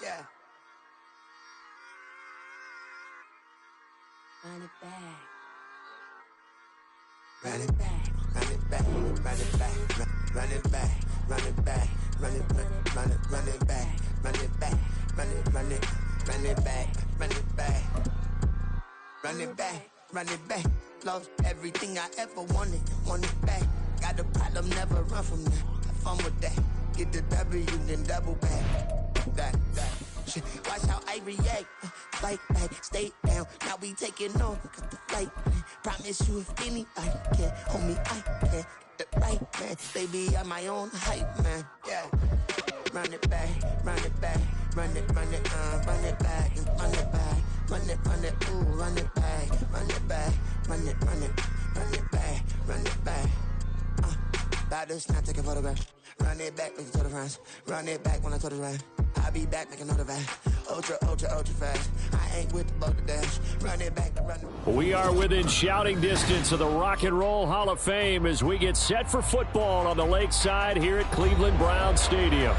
Yeah. Run it back. Run it back. Run it back. Run it back. Run it back. Run it back. Run it back. Run it back. Run it back. Run it back. Run it back. Run it back. Run it back. Run it back. Lost everything I ever wanted. Want it back. Got a problem, never run from that. Have fun with that. Get the W, then double back. That shit. Watch how I react. Fight back, stay down. Now we taking off. Got the flight. Promise you, if anybody can, homie, I can. Get the right man. Baby, I'm my own hype man. Yeah. Run it back, run it back, run it back, and run it back, run it, ooh, run it back, run it back, run it back, run it back. About to snap, take a photograph. Run it back, make it to the friends. Run it back when I told it right. I'll be back, make another back. Ultra fast. I ain't with the boat to dash. Run it back, run it. We are within shouting distance of the Rock and Roll Hall of Fame as we get set for football on the lakeside here at Cleveland Browns Stadium.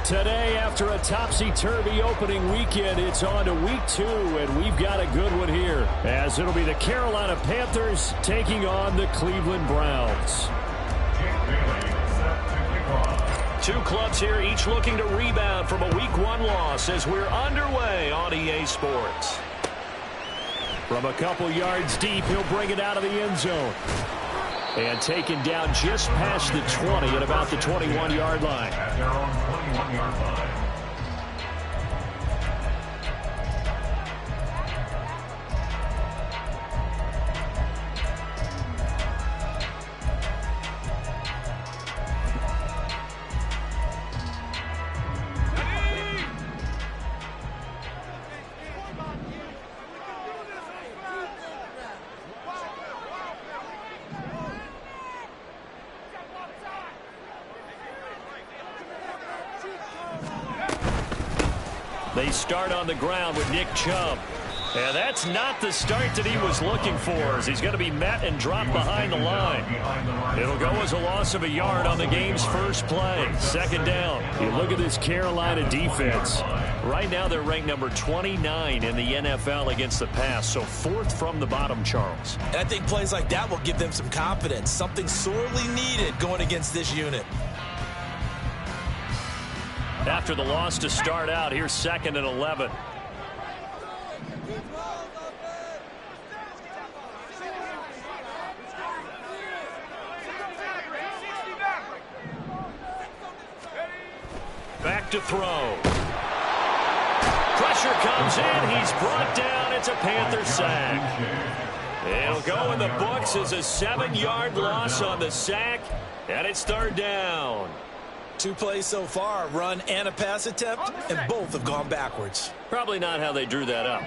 Today, after a topsy-turvy opening weekend, it's on to week 2, and we've got a good one here, as it'll be the Carolina Panthers taking on the Cleveland Browns. Two clubs here, each looking to rebound from a Week 1 loss as we're underway on EA Sports. From a couple yards deep, he'll bring it out of the end zone. And taken down just past the 20 at about the 21-yard line. At their own 21-yard line. They start on the ground with Nick Chubb. And that's not the start that he was looking for, as he's going to be met and dropped behind the line. It'll go as a loss of a yard on the game's first play. Second down. You look at this Carolina defense. Right now they're ranked number 29 in the NFL against the pass, so 4th from the bottom, Charles. And I think plays like that will give them some confidence, something sorely needed going against this unit. After the loss to start out, here's 2nd and 11. Back to throw. Pressure comes in. He's brought down. It's a Panther sack. It'll go in the books as a 7-yard loss on the sack, and it's 3rd down. 2 plays so far, run and a pass attempt, and both have gone backwards. Probably not how they drew that up.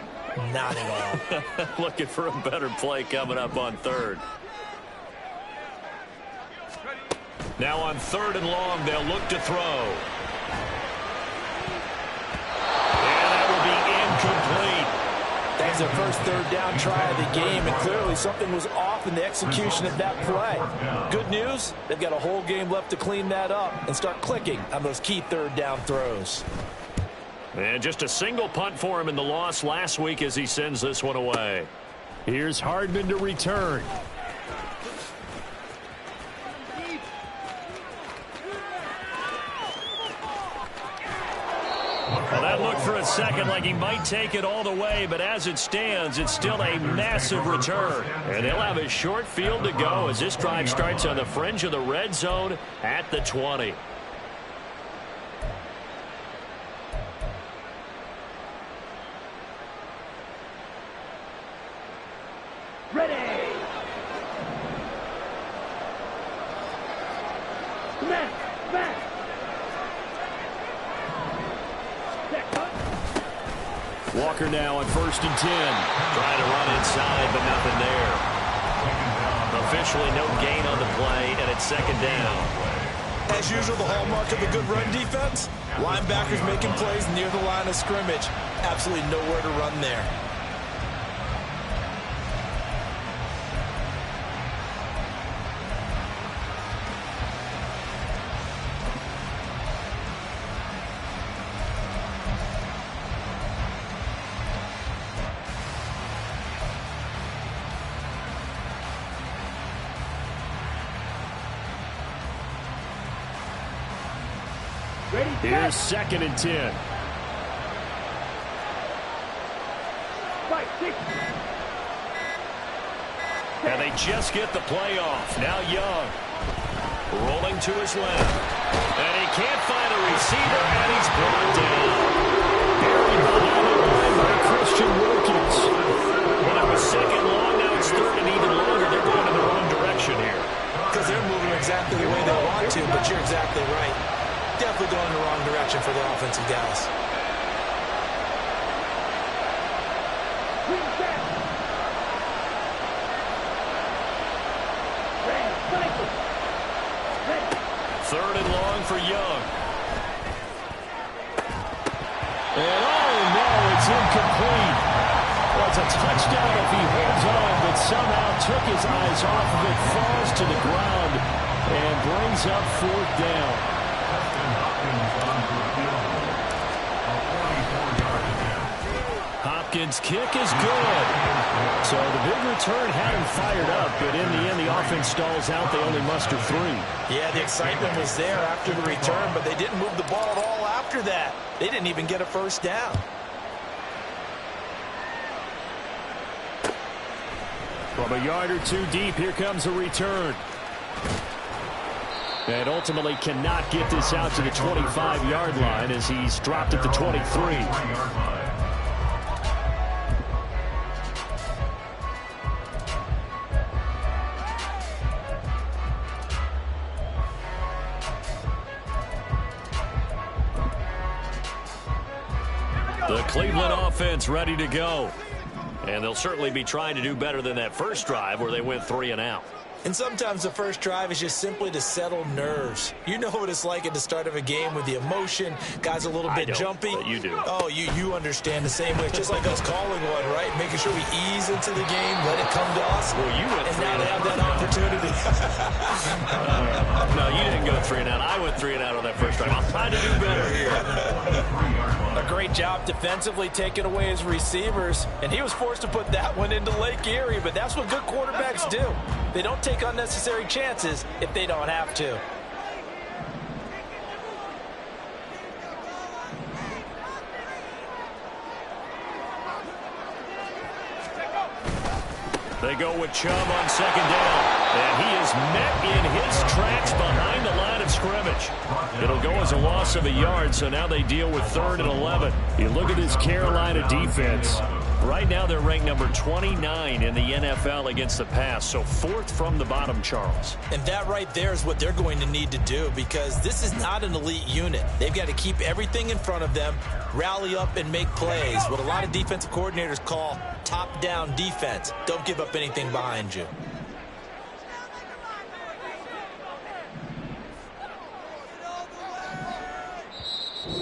Not at all. Looking for a better play coming up on 3rd. Now on 3rd and long, they'll look to throw. And that will be incomplete. That's their first 3rd down try of the game, and clearly something was off in the execution of that play. Good news, they've got a whole game left to clean that up and start clicking on those key 3rd down throws. And just a single punt for him in the loss last week as he sends this one away. Here's Hardman to return. Well, that looked for a second like he might take it all the way, but as it stands, it's still a massive return. And they'll have a short field to go as this drive starts on the fringe of the red zone at the 20. Ready! Back! Walker now on 1st and 10. Trying to run inside, but nothing there. Officially no gain on the play, and it's 2nd down. As usual, the hallmark of a good run defense, linebackers making plays near the line of scrimmage. Absolutely nowhere to run there. Here's 2nd and 10. 5, 6. And they just get the play off. Now Young. Rolling to his left. And he can't find a receiver, and he's brought down. Buried behind the line by Christian Wilkins. Well, it was 2nd long. Now it's 3rd and even longer. They're going in the wrong direction here. Because they're moving exactly the way they want to, but you're exactly right. Definitely going in the wrong direction for the offensive guys. Third and long for Young. And oh no, it's incomplete. Well, it's a touchdown if he holds on, but somehow took his eyes off of it, falls to the ground, and brings up 4th down. Hopkins' kick is good. So the big return had him fired up, but in the end, the offense stalls out. They only muster 3. Yeah, the excitement was there after the return, but they didn't move the ball at all after that. They didn't even get a first down. From a yard or 2 deep, here comes a return. And ultimately cannot get this out to the 25-yard line as he's dropped at the 23. The Cleveland offense ready to go. And they'll certainly be trying to do better than that first drive where they went 3 and out. And sometimes the first drive is just simply to settle nerves. You know what it's like at the start of a game with the emotion. Guys a little bit jumpy. But you do. Oh, you understand the same way. It's just like us calling one, right? Making sure we ease into the game, let it come to us. Well, you went and 3 now they have that opportunity. No, you didn't go 3 and out. I went 3 and out on that first drive. I'm trying to do better here. A great job defensively taking away his receivers, and he was forced to put that one into Lake Erie, but that's what good quarterbacks do. They don't take unnecessary chances if they don't have to. They go with Chubb on 2nd down. And he is met in his tracks behind the line of scrimmage. It'll go as a loss of a yard, so now they deal with 3rd and 11. You look at this Carolina defense. Right now they're ranked number 29 in the NFL against the pass, so 4th from the bottom, Charles. And that right there is what they're going to need to do, because this is not an elite unit. They've got to keep everything in front of them, rally up and make plays, what a lot of defensive coordinators call top-down defense. Don't give up anything behind you.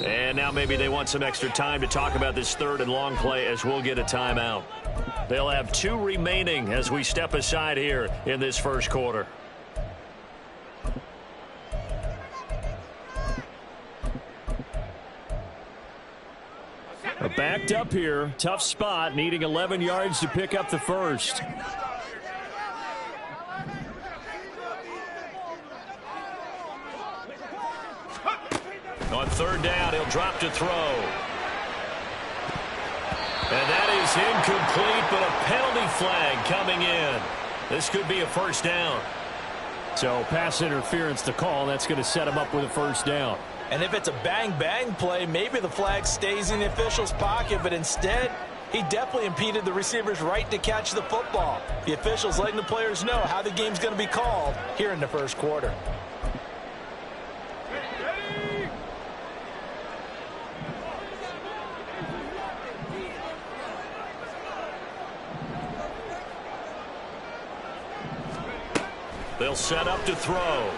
And now maybe they want some extra time to talk about this 3rd and long play as we'll get a timeout. They'll have 2 remaining as we step aside here in this first quarter. Backed up here, tough spot, needing 11 yards to pick up the first. On 3rd down, he'll drop to throw. And that is incomplete, but a penalty flag coming in. This could be a first down. So pass interference to call. That's going to set him up with a first down. And if it's a bang-bang play, maybe the flag stays in the official's pocket, but instead, he definitely impeded the receiver's right to catch the football. The officials letting the players know how the game's going to be called here in the first quarter. They'll set up to throw.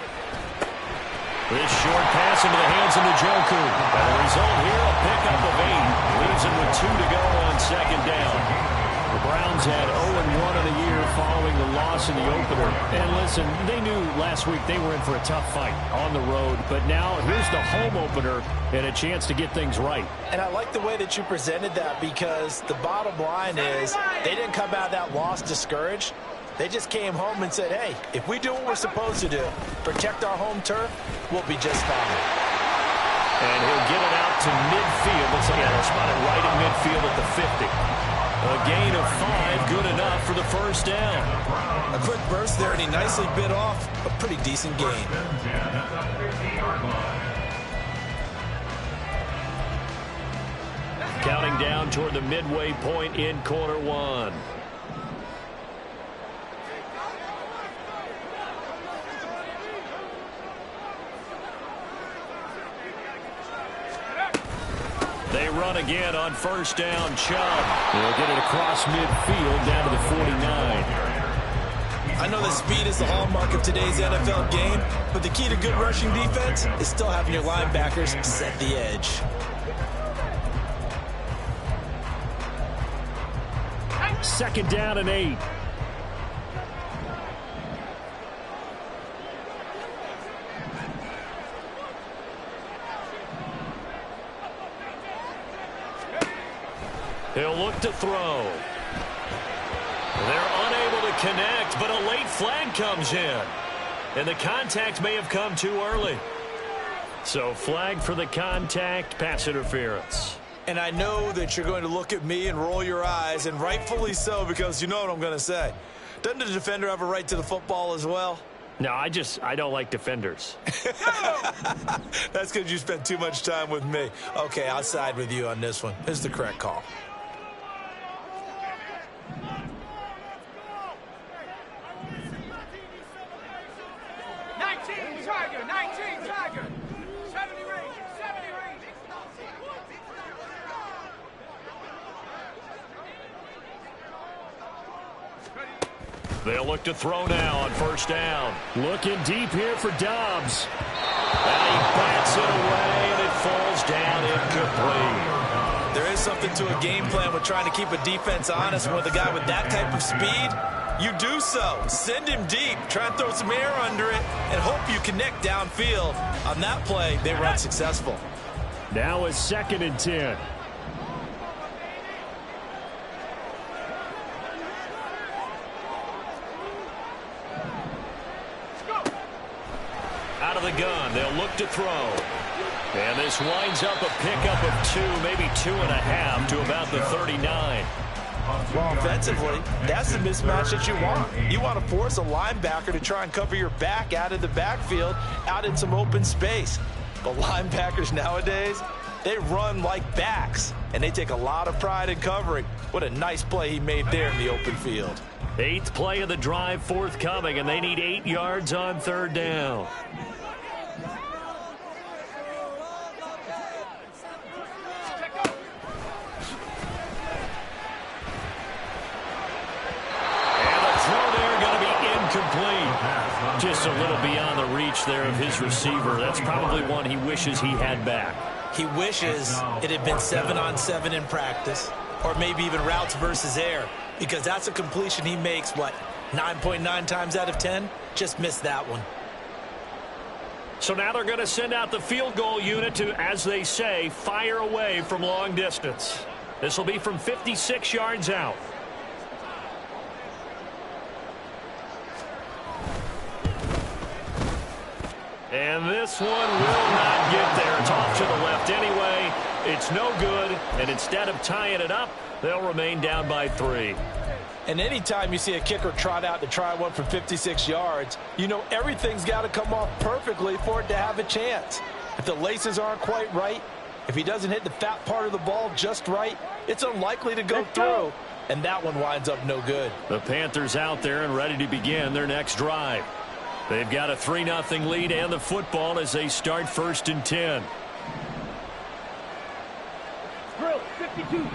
This short pass into the hands of Njoku. And the result here, a pickup of 8. Leaves him with 2 to go on 2nd down. The Browns had 0-1 of the year following the loss in the opener. And listen, they knew last week they were in for a tough fight on the road. But now here's the home opener and a chance to get things right. And I like the way that you presented that, because the bottom line is they didn't come out of that loss discouraged. They just came home and said, hey, if we do what we're supposed to do, protect our home turf, we'll be just fine. And to midfield. Looks like they'll spot it right at midfield at the 50. A gain of 5, good enough for the first down. A quick burst there, and he nicely bit off a pretty decent gain. Counting down toward the midway point in quarter one. They run again on first down. Chubb. They'll get it across midfield down to the 49. I know that speed is the hallmark of today's NFL game, but the key to good rushing defense is still having your linebackers set the edge. Second down and 8. He'll look to throw. They're unable to connect, but a late flag comes in. And the contact may have come too early. So flag for the contact, pass interference. And I know that you're going to look at me and roll your eyes, and rightfully so, because you know what I'm going to say. Doesn't the defender have a right to the football as well? No, I don't like defenders. That's because you spent too much time with me. Okay, I'll side with you on this one. This is the correct call. They'll look to throw now on first down. Looking deep here for Dobbs. And he bats it away, and it falls down incomplete. There is something to a game plan with trying to keep a defense honest. And with a guy with that type of speed, you do so. Send him deep, try and throw some air under it, and hope you connect downfield. On that play, they were unsuccessful. Now it's 2nd and 10. Out of the gun, they'll look to throw. And this winds up a pickup of 2, maybe 2.5 to about the 39. Well, offensively, that's the mismatch that you want. You want to force a linebacker to try and cover your back out of the backfield, out in some open space. But linebackers nowadays, they run like backs, and they take a lot of pride in covering. What a nice play he made there in the open field. 8th play of the drive forthcoming, and they need 8 yards on 3rd down. Just a little beyond the reach there of his receiver. That's probably one he wishes he had back. He wishes it had been 7-on-7 in practice, or maybe even routes versus air, because that's a completion he makes, 9.9 times out of 10? Just missed that one. So now they're going to send out the field goal unit to, as they say, fire away from long distance. This will be from 56 yards out. And this one will not get there. It's off to the left anyway. It's no good. And instead of tying it up, they'll remain down by 3. And anytime you see a kicker trot out to try one from 56 yards, you know everything's got to come off perfectly for it to have a chance. If the laces aren't quite right, if he doesn't hit the fat part of the ball just right, it's unlikely to go through. And that one winds up no good. The Panthers out there and ready to begin their next drive. They've got a 3-0 lead and the football as they start 1st and 10. Drill, 52.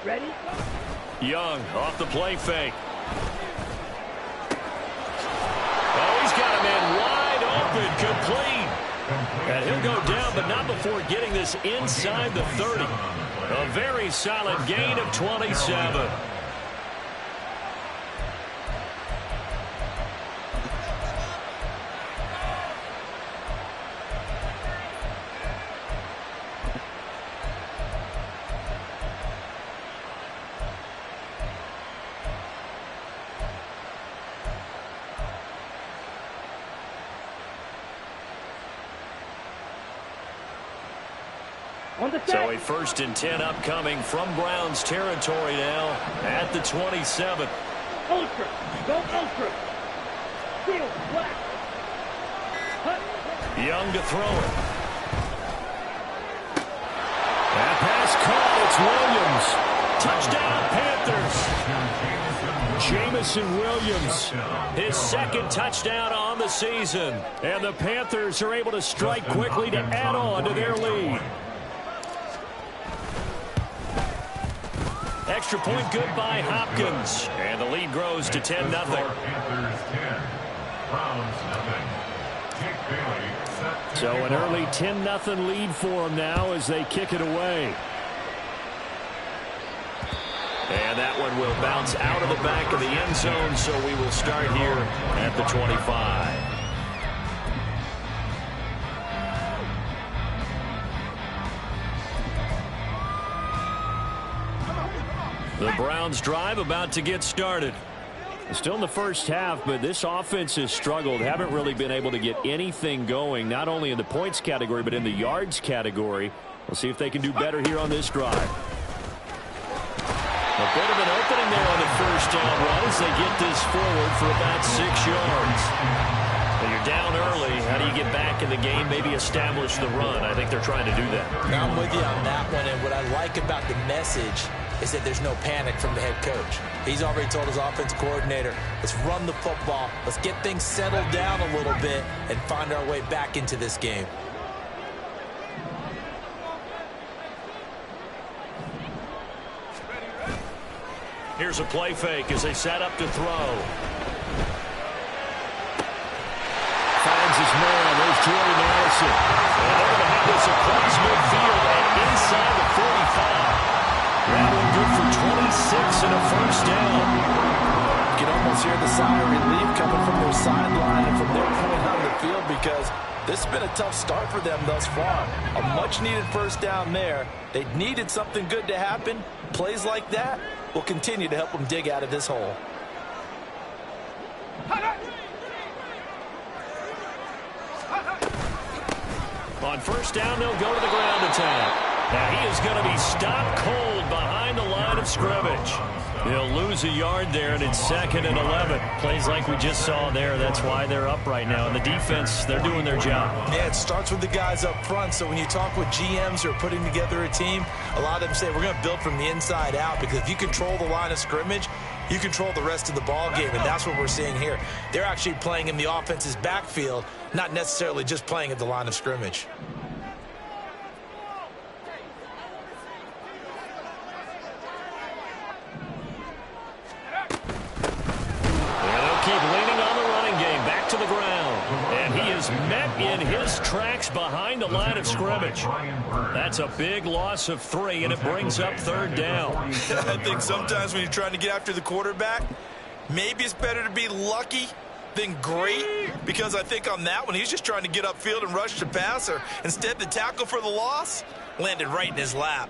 Ready? Young off the play fake. Oh, he's got him in wide open, complete. And he'll go down, but not before getting this inside the 30. A very solid gain of 27. On the set. So a 1st and 10 upcoming from Browns territory now at the 27. Ultra. Go ultra. Field black. Hut. Young to throw it. That pass caught. It's Williams. Touchdown Panthers. Jamison Williams, his 2nd touchdown on the season. And the Panthers are able to strike quickly to add on to their lead. Extra point good by Hopkins. And the lead grows to 10-0. So an early 10-0 lead for them now as they kick it away. And that one will bounce out of the back of the end zone, so we will start here at the 25. The Browns drive about to get started. Still in the first half, but this offense has struggled. Haven't really been able to get anything going, not only in the points category, but in the yards category. We'll see if they can do better here on this drive. A bit of an opening there on the 1st down run as they get this forward for about 6 yards. When you're down early, how do you get back in the game, maybe establish the run? I think they're trying to do that. I'm with you on that one, and what I like about the message is that there's no panic from the head coach. He's already told his offensive coordinator, let's run the football, let's get things settled down a little bit and find our way back into this game. Here's a play fake as they set up to throw. Finds his man. There's Jordan Addison. And they're going to have this across midfield and inside the 45. That one good for 26 and a 1st down. You can almost hear the sigh of relief coming from their sideline and from their point on the field because this has been a tough start for them thus far. A much-needed 1st down there. They needed something good to happen. Plays like that will continue to help them dig out of this hole. On 1st down, they'll go to the ground attack. Now he is going to be stopped cold behind the line of scrimmage. He'll lose a yard there, and it's 2nd and 11. Plays like we just saw there. That's why they're up right now. And the defense, they're doing their job. Yeah, it starts with the guys up front. So when you talk with GMs who are putting together a team, a lot of them say we're going to build from the inside out because if you control the line of scrimmage, you control the rest of the ball game, and that's what we're seeing here. They're actually playing in the offense's backfield, not necessarily just playing at the line of scrimmage. Keep leaning on the running game. Back to the ground. And he is met in his tracks behind the line of scrimmage. That's a big loss of 3, and it brings up 3rd down. I think sometimes when you're trying to get after the quarterback, maybe it's better to be lucky than great, because I think on that one, he's just trying to get upfield and rush the passer. Instead, the tackle for the loss landed right in his lap.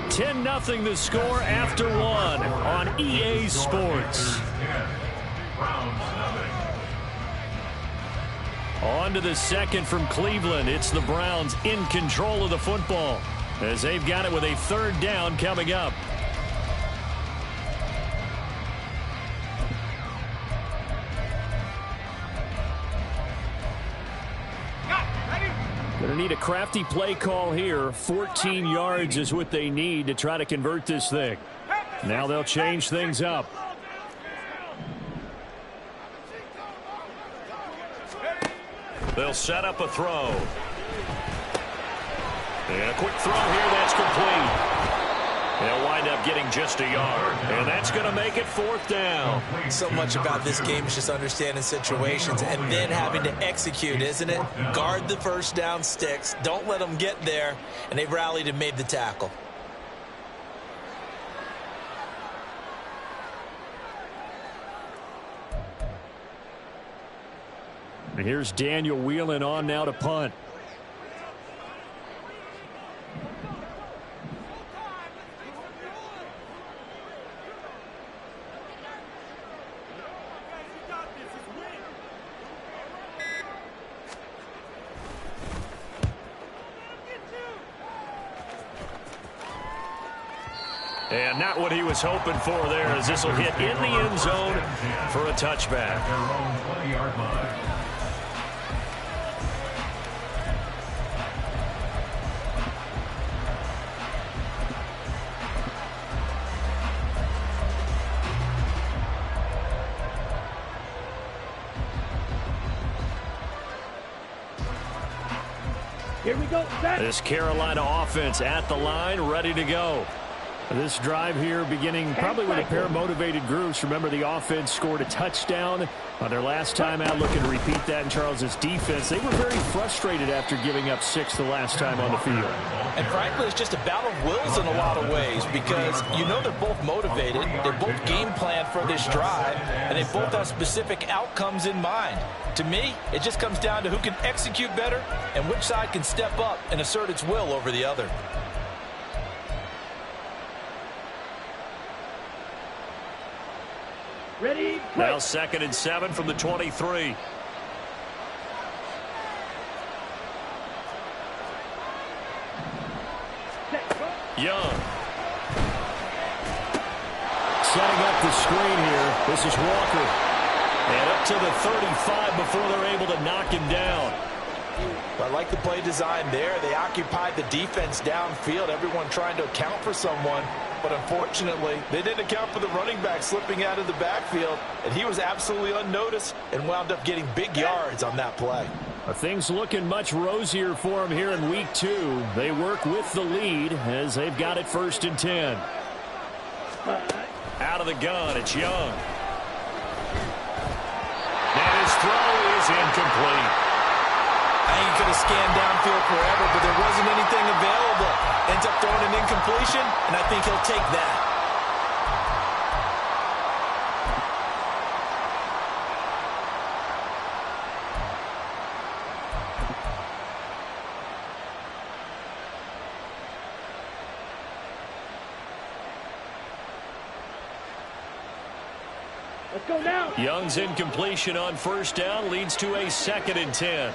$10-0 the score after 1 on EA Sports. On to the 2nd from Cleveland. It's the Browns in control of the football as they've got it with a 3rd down coming up. Going to need a crafty play call here. 14 yards is what they need to try to convert this thing. Now they'll change things up. They'll set up a throw. And a quick throw here that's complete. They'll wind up getting just a yard. And that's going to make it 4th down. So much about this game is just understanding situations and then having to execute, isn't it? Guard the 1st down sticks. Don't let them get there. And they've rallied and made the tackle. And here's Daniel Whelan on now to punt. And not what he was hoping for there, as this will hit in the end zone for a touchback. Here we go. This Carolina offense at the line, ready to go. This drive here beginning probably with a pair of motivated groups. Remember, the offense scored a touchdown on their last time out. Looking to repeat that in Charles's defense. They were very frustrated after giving up 6 the last time on the field. And frankly, it's just a battle of wills in a lot of ways, because you know they're both motivated. They're both game planned for this drive, and they both have specific outcomes in mind. To me, it just comes down to who can execute better and which side can step up and assert its will over the other. Ready, play. Now 2nd and 7 from the 23. Young. Setting up the screen here. This is Walker. And up to the 35 before they're able to knock him down. I like the play design there. They occupied the defense downfield, everyone trying to account for someone. But unfortunately, they didn't account for the running back slipping out of the backfield, and he was absolutely unnoticed and wound up getting big yards on that play. Things looking much rosier for him here in week 2. They work with the lead as they've got it 1st and 10. Out of the gun, it's Young. And his throw is incomplete. I think he could have scanned downfield forever, but there wasn't anything available. Ends up throwing an incompletion, and I think he'll take that. Let's go now. Young's incompletion on 1st down leads to a 2nd and 10.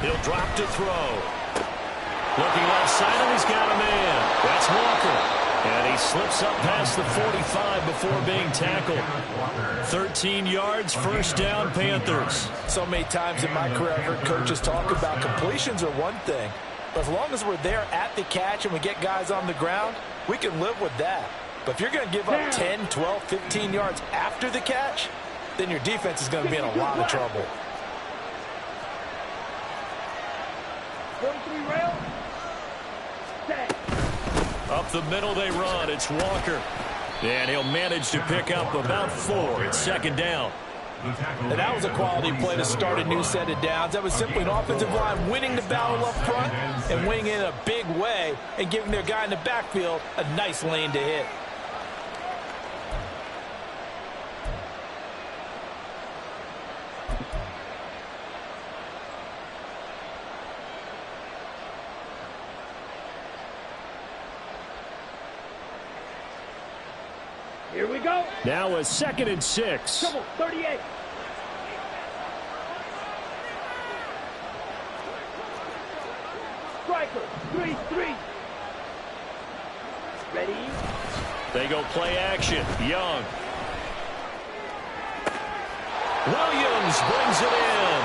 He'll drop to throw. Looking left side, and he's got a man. That's Walker. And he slips up past the 45 before being tackled. 13 yards, 1st down, Panthers. So many times in my career, I've heard coaches talk about completions are one thing. But as long as we're there at the catch and we get guys on the ground, we can live with that. But if you're going to give up 10, 12, 15 yards after the catch, then your defense is going to be in a lot of trouble. 43 rail. Up the middle they run. It's Walker. And he'll manage to pick up about 4. It's 2nd down. And that was a quality play to start a new set of downs. That was simply an offensive line winning the battle up front and winning in a big way and giving their guy in the backfield a nice lane to hit. Here we go. Now a 2nd and 6. Trouble, 38. Striker, 3-3. Ready? They go play action. Young. Williams brings it in.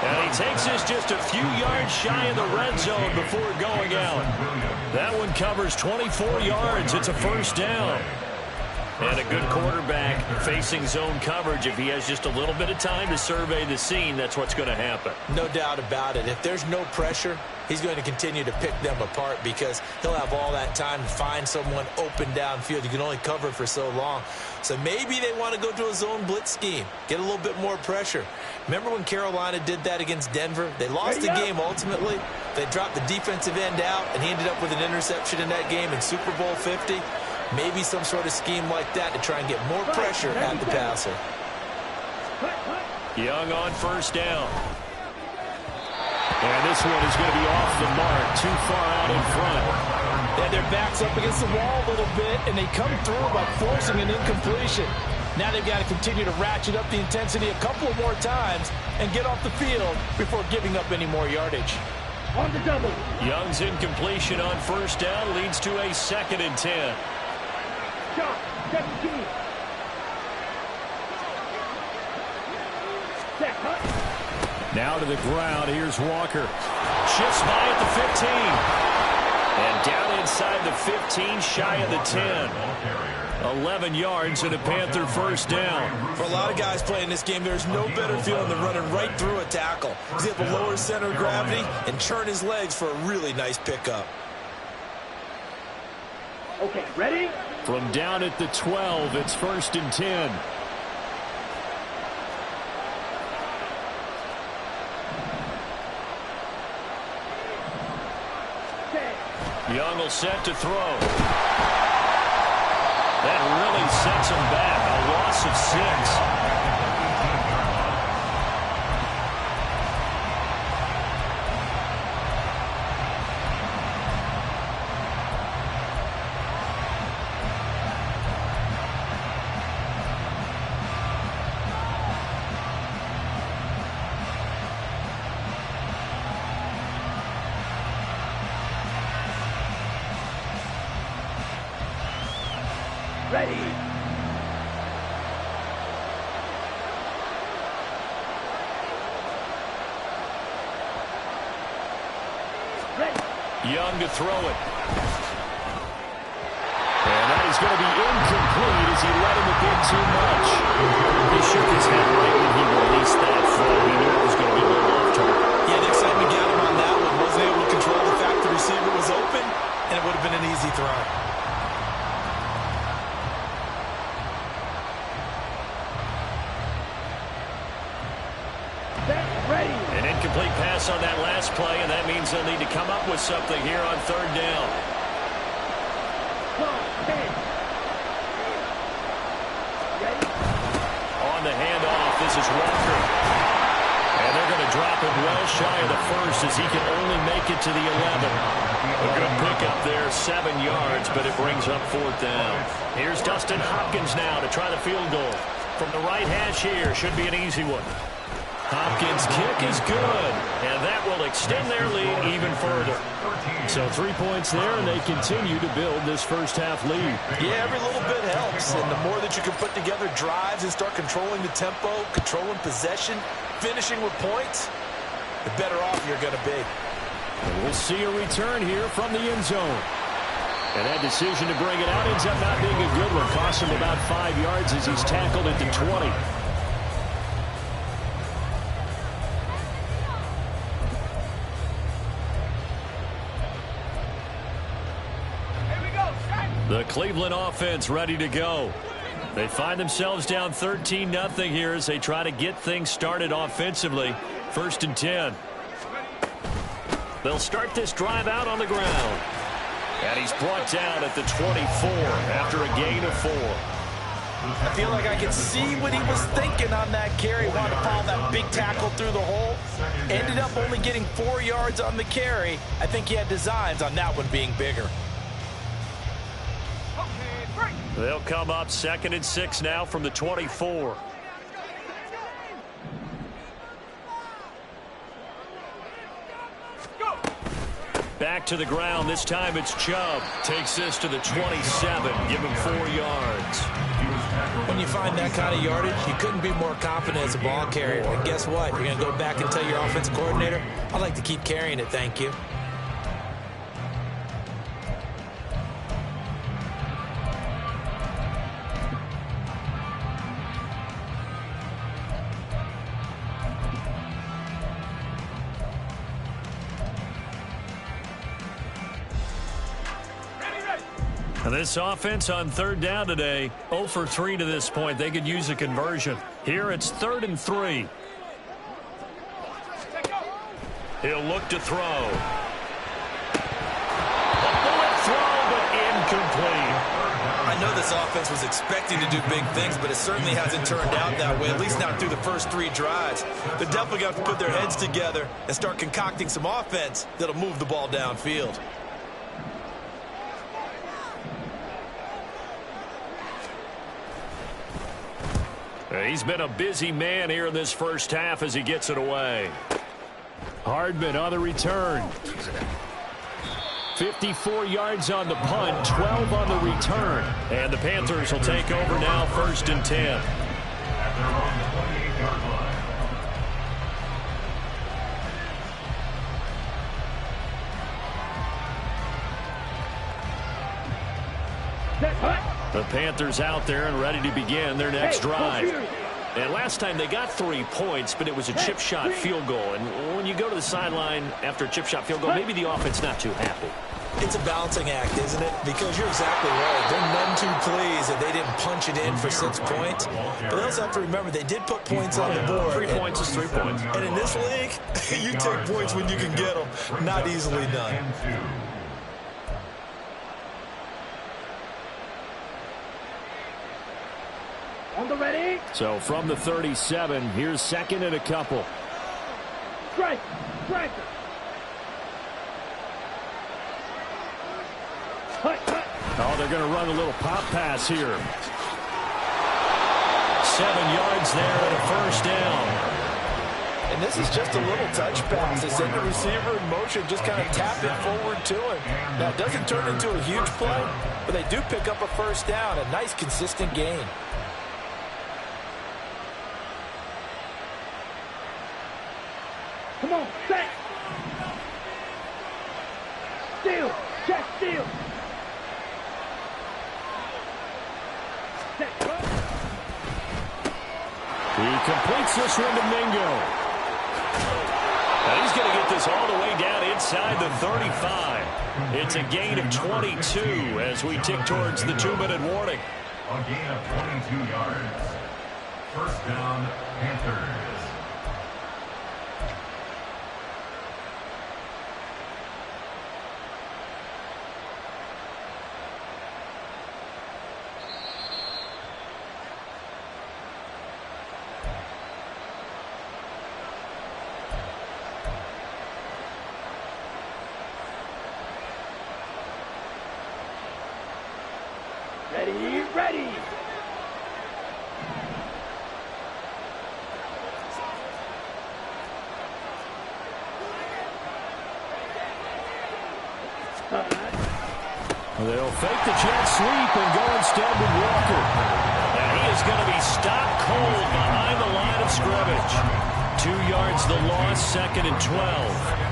And he takes this just a few yards shy of the red zone before going out. That one covers 24 yards. It's a 1st down. And a good quarterback facing zone coverage. If he has just a little bit of time to survey the scene, that's what's going to happen. No doubt about it. If there's no pressure, he's going to continue to pick them apart because he'll have all that time to find someone open downfield. You can only cover for so long. So maybe they want to go to a zone blitz scheme, get a little bit more pressure. Remember when Carolina did that against Denver? They lost the game ultimately. They dropped the defensive end out, and he ended up with an interception in that game in Super Bowl 50. Maybe some sort of scheme like that to try and get more pressure at the passer. Young on 1st down. And this one is going to be off the mark, too far out in front. And their back's up against the wall a little bit, and they come through by forcing an incompletion. Now they've got to continue to ratchet up the intensity a couple more times and get off the field before giving up any more yardage. On the double. Young's incompletion on first down leads to a 2nd and 10. Shot, 17. Set, cut. Now to the ground. Here's Walker. Shifts by at the 15. And down inside the 15, shy of the 10. 11 yards and a Panther first down. For a lot of guys playing this game, there's no better feeling than running right through a tackle. He's able to lower his center of gravity and churn his legs for a really nice pickup. Okay, ready? From down at the 12, it's 1st and 10. Young will set to throw. That really sets him back. A loss of 6. Ready. Ready. Young to throw it. And that is going to be incomplete as he let him a bit too much. He shook his head right when he released that throw. He knew it was going to be a little off target. Yeah, the excitement got him on that one. Wasn't able to control the fact the receiver was open, and it would have been an easy throw. An incomplete pass on that last play, and that means they'll need to come up with something here on 3rd down. On the handoff, this is Walker. And they're going to drop him well shy of the 1st as he can only make it to the 11. A good pickup there, 7 yards, but it brings up 4th down. Here's Dustin Hopkins now to try the field goal. From the right hash here, should be an easy one. Hopkins' kick is good, and that will extend their lead even further. So 3 points there, and they continue to build this first half lead. Yeah, every little bit helps, and the more that you can put together drives and start controlling the tempo, controlling possession, finishing with points, the better off you're going to be. And we'll see a return here from the end zone. And that decision to bring it out ends up not being a good one. Costs him about 5 yards as he's tackled at the 20. The Cleveland offense ready to go. They find themselves down 13-0 here as they try to get things started offensively. 1st and 10. They'll start this drive out on the ground. And he's brought down at the 24 after a gain of 4. I feel like I can see what he was thinking on that carry. Wanted to follow that big tackle through the hole. Ended up only getting 4 yards on the carry. I think he had designs on that one being bigger. They'll come up 2nd and 6 now from the 24. Back to the ground. This time it's Chubb. Takes this to the 27. Give him 4 yards. When you find that kind of yardage, you couldn't be more confident as a ball carrier. And guess what? You're going to go back and tell your offensive coordinator, I'd like to keep carrying it, thank you. And this offense on 3rd down today, 0 for 3 to this point. They could use a conversion. Here it's 3rd and 3. He'll look to throw. A bullet throw, but incomplete. I know this offense was expecting to do big things, but it certainly hasn't turned out that way, at least not through the first 3 drives. They're definitely going to have to put their heads together and start concocting some offense that'll move the ball downfield. He's been a busy man here in this first half as he gets it away. Hardman on the return. 54 yards on the punt, 12 on the return. And the Panthers will take over now, 1st and 10. The Panthers out there and ready to begin their next drive. And last time they got 3 points, but it was a chip shot field goal. And when you go to the sideline after a chip shot field goal, maybe the offense not too happy. It's a balancing act, isn't it? Because you're exactly right. They're none too pleased that they didn't punch it in for 6 points. But they also have to remember they did put points on the board. 3 points is 3 points. And in this league, you take points when you can get them. Not easily done. On the ready. So from the 37, here's 2nd and a couple. Strike. Oh, they're going to run a little pop pass here. 7 yards there and a 1st down. And this is just a little touch pass. They send the receiver in motion, just kind of tap it forward to him. Now, it doesn't turn into a huge play, but they do pick up a 1st down. A nice, consistent gain. Come on, set. Steal. Check steal. Set. He completes this one to Mingo. Now he's going to get this all the way down inside the 35. It's a gain of 22 as we tick towards the 2-minute warning. A gain of 22 yards. 1st down, Panthers. Ready. They'll fake the jet sweep and go instead with Walker. And he is going to be stopped cold behind the line of scrimmage. 2 yards the loss, 2nd and 12.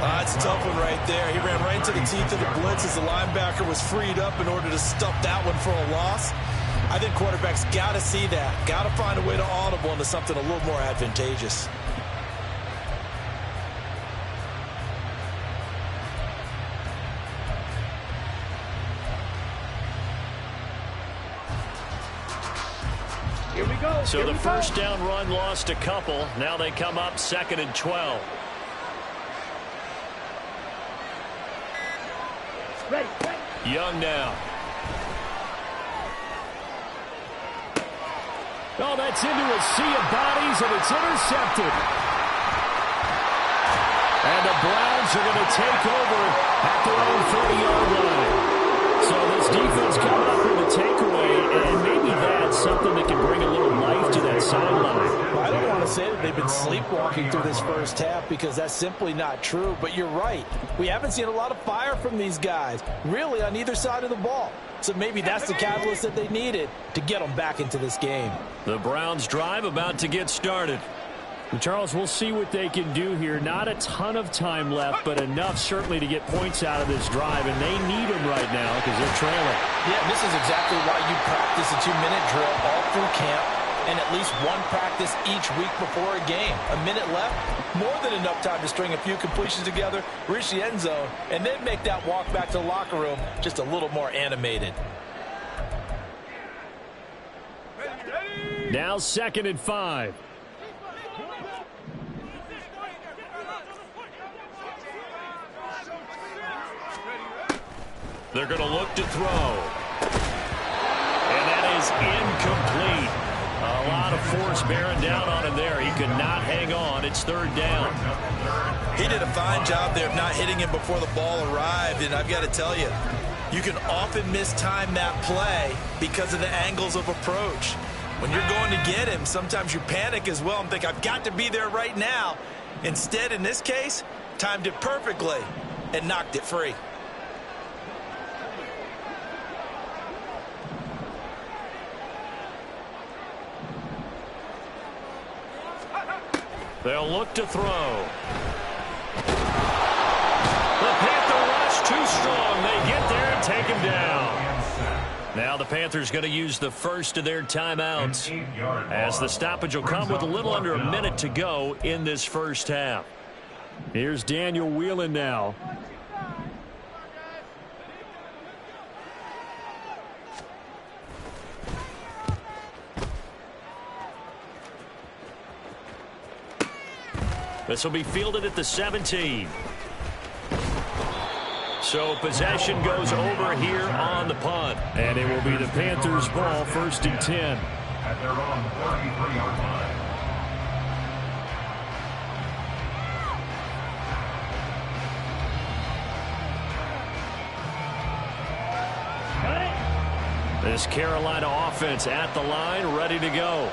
That's a tough one right there. He ran right into the teeth of the blitz as the linebacker was freed up in order to stuff that one for a loss. I think quarterbacks got to see that. Got to find a way to audible into something a little more advantageous. Here we go. So the 1st down run lost a couple. Now they come up 2nd and 12. Ready. Young now. Oh, that's into a sea of bodies, and it's intercepted. And the Browns are going to take over at their own 30-yard line. So this defense coming up with a takeaway, and maybe that's something that can bring a little life to that sideline. I don't want to say that they've been sleepwalking through this first half because that's simply not true, but you're right. We haven't seen a lot of fire from these guys, really on either side of the ball. So maybe that's the catalyst that they needed to get them back into this game. The Browns drive about to get started. And Charles, we'll see what they can do here. Not a ton of time left, but enough certainly to get points out of this drive, and they need them right now because they're trailing. Yeah, this is exactly why you practice a 2-minute drill all through camp and at least one practice each week before a game. A minute left, more than enough time to string a few completions together, reach the end zone, and then make that walk back to the locker room just a little more animated. Now 2nd and 5. They're going to look to throw. And that is incomplete. A lot of force bearing down on him there. He could not hang on. It's 3rd down. He did a fine job there of not hitting him before the ball arrived, and I've got to tell you, you can often mistime that play because of the angles of approach. When you're going to get him, sometimes you panic as well and think, I've got to be there right now. Instead, in this case, timed it perfectly and knocked it free. They'll look to throw. The Panther rush too strong. They get there and take him down. Now the Panthers going to use the first of their timeouts, as the stoppage will come with a little under a minute to go in this first half. Here's Daniel Whelan now. This will be fielded at the 17. So possession goes over here on the punt. And it will be the Panthers' ball, 1st and 10. At their own 33-yard line. This Carolina offense at the line, ready to go.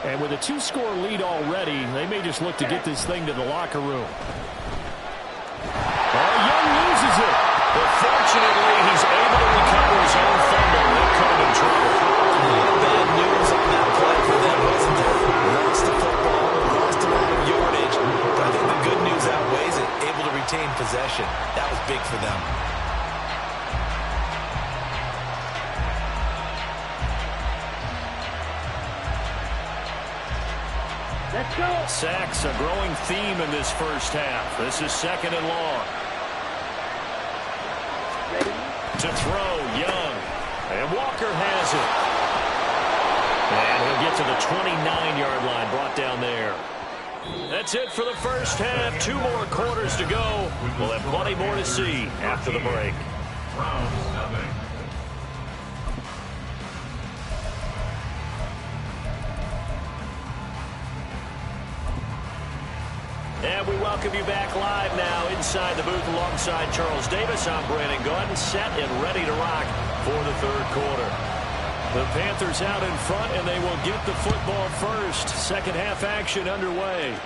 And with a 2-score lead already, they may just look to get this thing to the locker room. Oh, Young loses it. But fortunately, he's able to recover his own fumble. They'll come in trouble. Bad news on that play for them, wasn't there? Lost the football, lost a lot of yardage. But I think the good news outweighs it. Able to retain possession. That was big for them. Let's go. Sacks, a growing theme in this first half. This is 2nd and long. Ready? To throw, Young. And Walker has it. And he'll get to the 29-yard line, brought down there. That's it for the first half. 2 more quarters to go. We'll have plenty more to see after the break. Browns nothing. And we welcome you back live now inside the booth alongside Charles Davis. I'm Brandon Gordon, set and ready to rock for the 3rd quarter. The Panthers out in front, and they will get the football first. Second half action underway.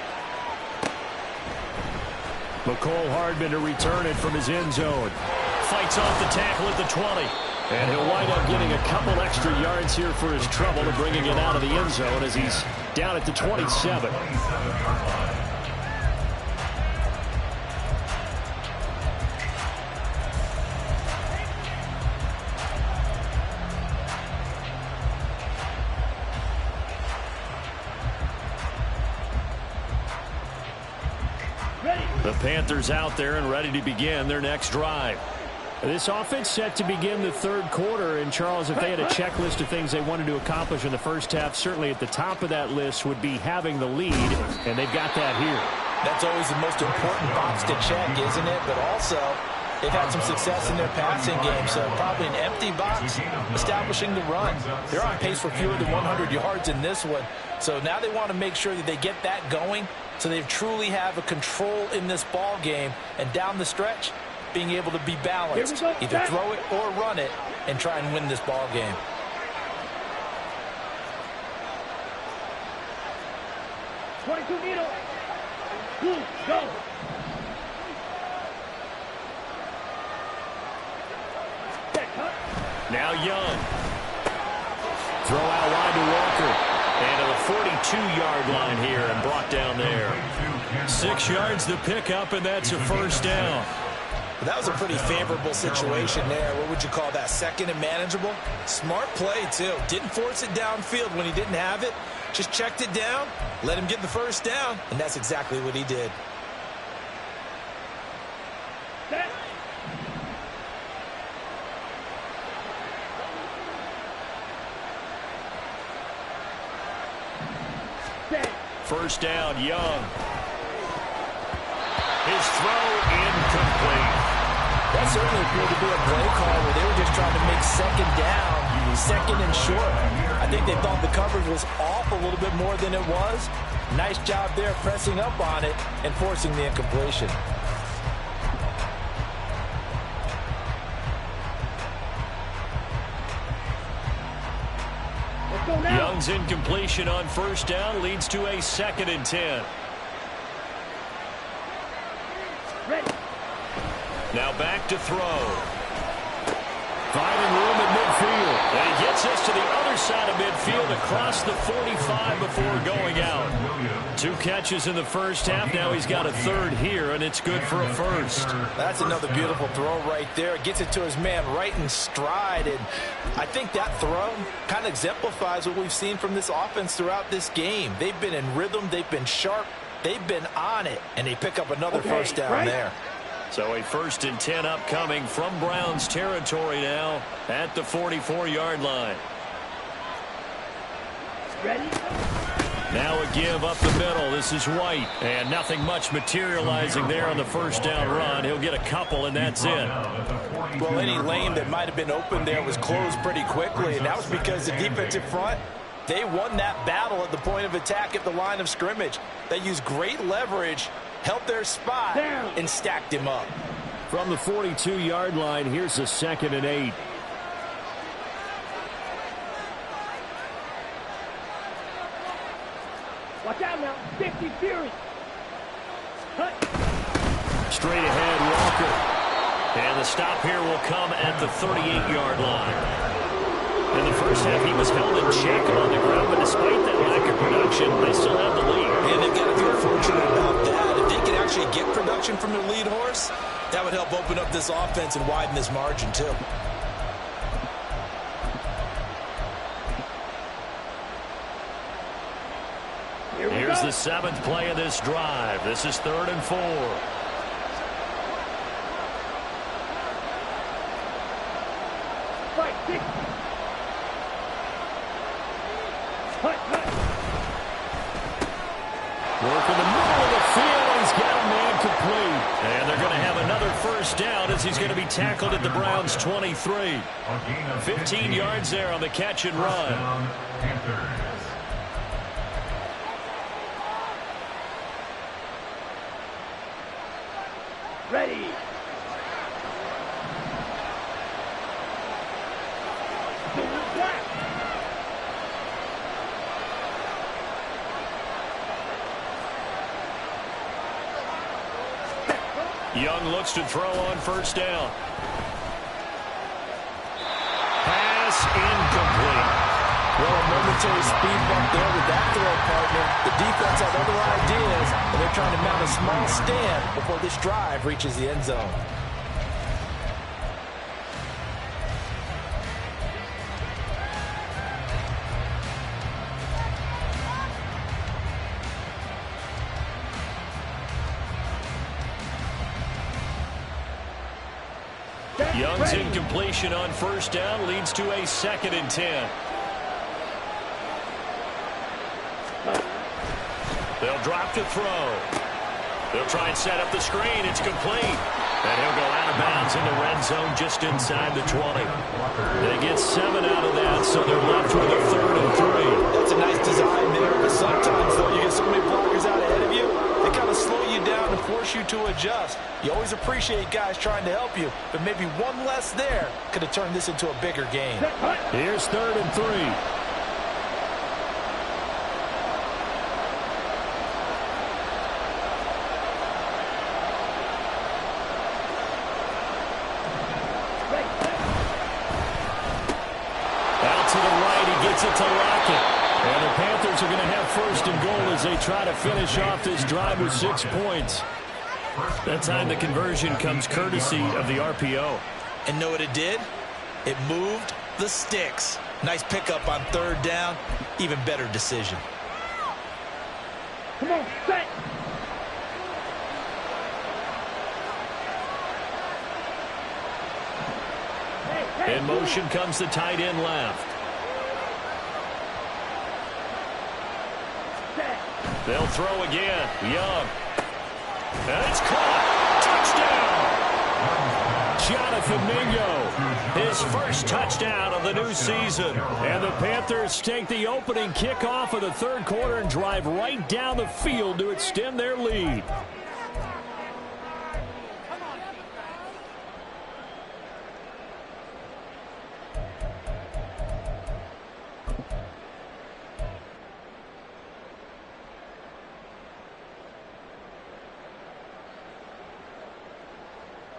McCole Hardman to return it from his end zone. Fights off the tackle at the 20. And he'll wind up getting a couple extra yards here for his trouble to bringing it out of the end zone as he's down at the 27. The Panthers out there and ready to begin their next drive. This offense set to begin the 3rd quarter. And, Charles, if they had a checklist of things they wanted to accomplish in the first half, certainly at the top of that list would be having the lead, and they've got that here. That's always the most important box to check, isn't it? But also, they've had some success in their passing game, so probably an empty box establishing the run. They're on pace for fewer than 100 yards in this one. So now they want to make sure that they get that going so they truly have a control in this ball game. And down the stretch, being able to be balanced. Either throw it or run it and try and win this ball game. Needle. Go. Now Young. Throw out wide to Walker. And to the 42-yard line here and brought down there. 6 yards the pickup, and that's a first down. That was a pretty favorable situation there. What would you call that? 2nd and manageable? Smart play, too. Didn't force it downfield when he didn't have it. Just checked it down, let him get the first down, and that's exactly what he did. First down, Young. His throw incomplete. That certainly appeared to be a play call where they were just trying to make 2nd down, 2nd and short. I think they thought the coverage was off a little bit more than it was. Nice job there pressing up on it and forcing the incompletion. Young Young's incompletion on first down leads to a 2nd and 10. Ready. Now back to throw. Finding room at midfield. And he gets us to the other side of midfield across the 45 before going out. 2 catches in the first half. Now he's got a 3rd here, and it's good for a 1st. That's another beautiful throw right there. Gets it to his man right in stride. And I think that throw kind of exemplifies what we've seen from this offense throughout this game. They've been in rhythm. They've been sharp. They've been on it. And they pick up another first down there. So a 1st and 10 upcoming from Browns territory now at the 44-yard line. Ready. Now a give up the middle. This is White. And nothing much materializing there on the first down run. He'll get a couple, and that's it. Well, any lane that might have been open there was closed pretty quickly, and that was because the defensive front, they won that battle at the point of attack at the line of scrimmage. They used great leverage, held their spot, and stacked him up. From the 42-yard line, here's the 2nd and 8. Watch out now. 50 Fury. Cut. Straight ahead, Walker. And the stop here will come at the 38-yard line. In the first half, he was held in check on the ground, but despite that lack of production, they still have the lead. And they've got to feel fortunate about that. If they can actually get production from their lead horse, that would help open up this offense and widen this margin, too. Here's the 7th play of this drive. This is 3rd and 4. Fight. 6. Cut. Work in the middle of the field. He's got a man complete. And they're going to have another first down as he's going to be tackled at the Browns' 23. 15 yards there on the catch and run. Ready. Young looks to throw on first down. Pass incomplete. Well, a momentary speed bump there with that throw, partner. The defense had other ideas, and they're trying to mount a small stand before this drive reaches the end zone. Young's incompletion on first down leads to a 2nd and 10. They'll drop to throw. They'll try and set up the screen. It's complete. And he'll go out of bounds in the red zone just inside the 20. They get 7 out of that, so they're left with a 3rd and 3. That's a nice design there, but sometimes, though, you get so many blockers out ahead of you, they kind of slow you down and force you to adjust. You always appreciate guys trying to help you, but maybe one less there could have turned this into a bigger game. Here's 3rd and 3. It to Lockett. And the Panthers are going to have 1st and goal as they try to finish off this drive with 6 points. That time the conversion comes courtesy of the RPO. And know what it did? It moved the sticks. Nice pickup on 3rd down. Even better decision. Come on, set. In motion comes the tight end left. They'll throw again. Young. And it's caught. Touchdown. Jonathan Mingo. His first touchdown of the new season. And the Panthers take the opening kickoff of the 3rd quarter and drive right down the field to extend their lead.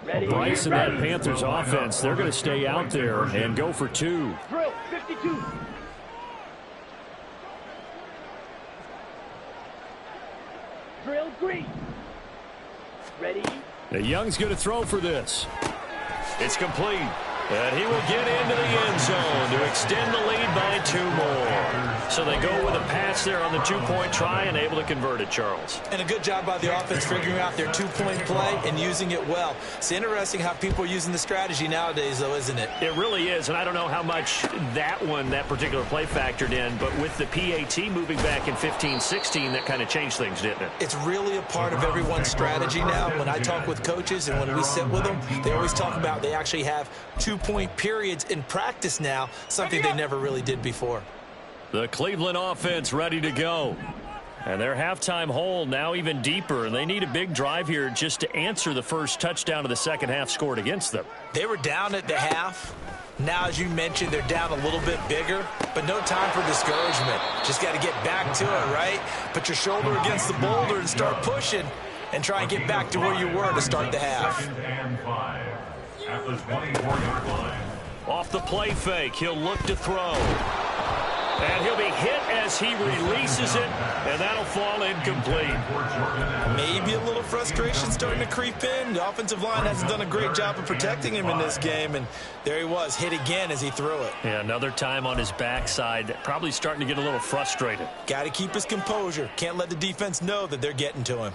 Bryce and that Panthers offense, they're going to stay out there and go for 2. Drill, 52. Drill, green. Ready? Now Young's going to throw for this. It's complete. And he will get into the end zone to extend the lead by 2 more. So they go with a pass there on the 2-point try and able to convert it, Charles. And a good job by the offense figuring out their 2-point play and using it well. It's interesting how people are using the strategy nowadays, though, isn't it? It really is, and I don't know how much that particular play factored in, but with the PAT moving back in 15-16, that kind of changed things, didn't it? It's really a part of everyone's strategy now. When I talk with coaches and when we sit with them, they always talk about they actually have 2-point periods in practice now, something they never really did before. The Cleveland offense ready to go. And their halftime hole now even deeper, and they need a big drive here just to answer the first touchdown of the second half scored against them. They were down at the half. Now, as you mentioned, they're down a little bit bigger, but no time for discouragement. Just got to get back to it, right? Put your shoulder against the boulder and start pushing and try and get back to where you were to start the half. 2nd and 5 at the 24-yard line. Off the play fake, he'll look to throw. And he'll be hit as he releases it, and that'll fall incomplete. Maybe a little frustration starting to creep in. The offensive line hasn't done a great job of protecting him in this game, and there he was, hit again as he threw it. Yeah, another time on his backside, probably starting to get a little frustrated. Got to keep his composure. Can't let the defense know that they're getting to him.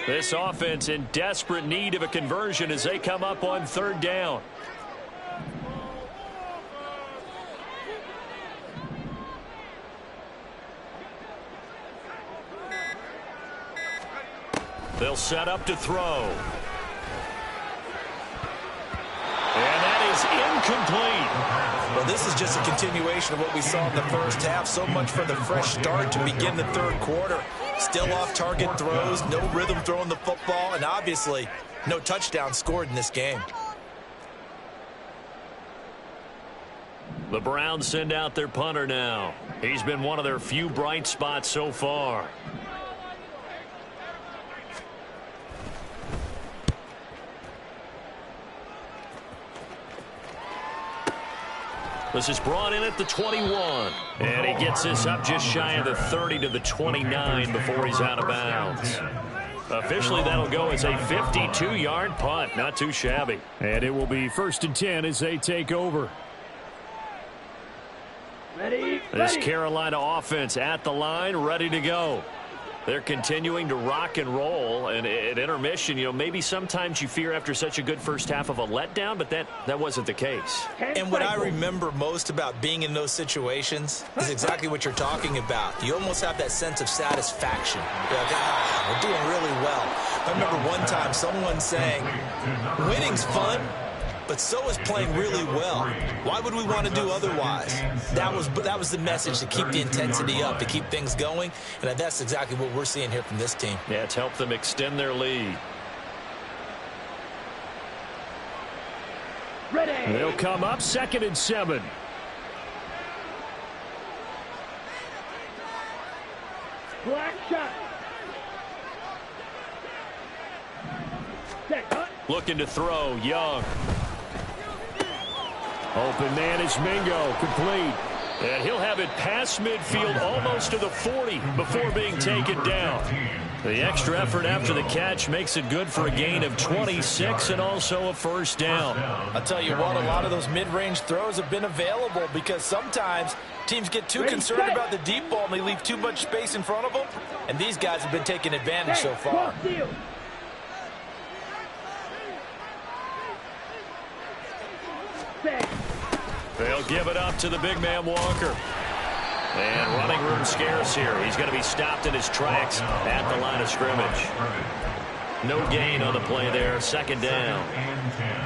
This offense in desperate need of a conversion as they come up on 3rd down. They'll set up to throw. And that is incomplete. Well, this is just a continuation of what we saw in the first half. So much for the fresh start to begin the 3rd quarter. Still off-target throws, no rhythm throwing the football, and obviously no touchdown scored in this game. The Browns send out their punter now. He's been one of their few bright spots so far. This is brought in at the 21. And he gets this up just shy of the 30 to the 29 before he's out of bounds. Officially, that'll go as a 52-yard punt. Not too shabby. And it will be 1st and 10 as they take over. Ready? This Carolina offense at the line, ready to go. They're continuing to rock and roll, and at intermission, maybe sometimes you fear after such a good first half of a letdown, but that wasn't the case. And what I remember most about being in those situations is exactly what you're talking about. You almost have that sense of satisfaction. You're like, we're doing really well. I remember one time someone saying, winning's fun, but so is playing really well. Why would we want to do otherwise? That was the message, to keep the intensity up, to keep things going, and that's exactly what we're seeing here from this team. Yeah, it's helped them extend their lead. Ready? They'll come up 2nd and 7. Black shot. Set, cut. Looking to throw, Young. Open man is Mingo, complete. And he'll have it past midfield almost to the 40 before being taken down. The extra effort after the catch makes it good for a gain of 26 and also a 1st down. I'll tell you what, a lot of those mid-range throws have been available because sometimes teams get too concerned about the deep ball and they leave too much space in front of them. And these guys have been taking advantage so far. They'll give it up to the big man Walker. And running room scarce here. He's going to be stopped in his tracks at the line of scrimmage. No gain on the play there. 2nd down.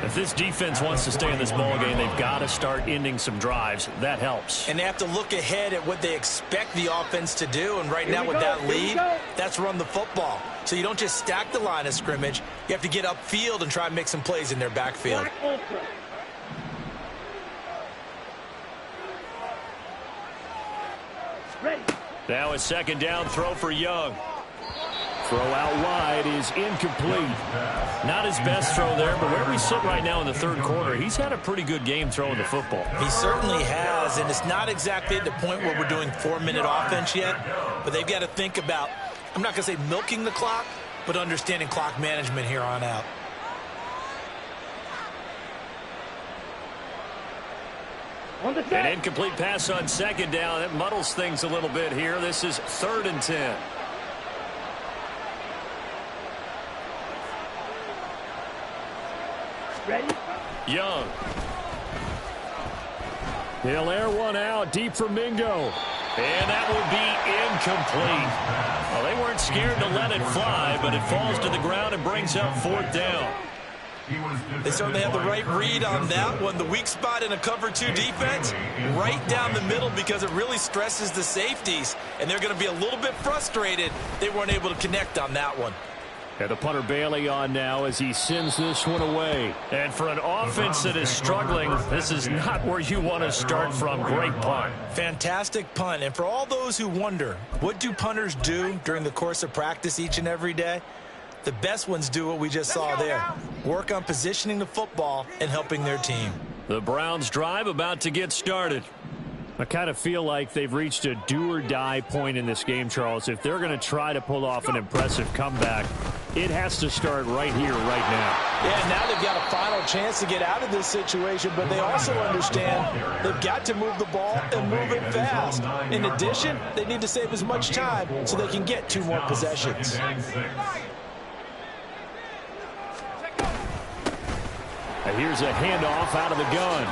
If this defense wants to stay in this ballgame, they've got to start ending some drives. That helps. And they have to look ahead at what they expect the offense to do. And right now with that lead, that's run the football. So you don't just stack the line of scrimmage. You have to get upfield and try and make some plays in their backfield. Ready. Now a second down throw for Young. Throw out wide is incomplete. Not his best throw there, but where we sit right now in the third quarter, he's had a pretty good game throwing the football. He certainly has, and it's not exactly at the point where we're doing 4-minute offense yet, but they've got to think about, I'm not going to say milking the clock, but understanding clock management here on out. An incomplete pass on second down. That muddles things a little bit here. This is 3rd and 10. Ready. Young. He'll air one out deep for Mingo. And that will be incomplete. Well, they weren't scared to let it fly, but it falls to the ground and brings up 4th down. They certainly have the right read on that one. The weak spot in a cover 2 defense, right down the middle, because it really stresses the safeties, and they're going to be a little bit frustrated they weren't able to connect on that one. And the punter Bailey on now as he sends this one away. And for an offense that is struggling, this is not where you want to start from. Great punt. Fantastic punt. And for all those who wonder, what do punters do during the course of practice each and every day? The best ones do what we just saw there. Work on positioning the football and helping their team. The Browns drive about to get started. I kind of feel like they've reached a do-or-die point in this game, Charles. If they're going to try to pull off an impressive comeback, it has to start right here, right now. Yeah, now they've got a final chance to get out of this situation, but they also understand they've got to move the ball and move it fast. In addition, they need to save as much time so they can get 2 more possessions. And here's a handoff out of the gun.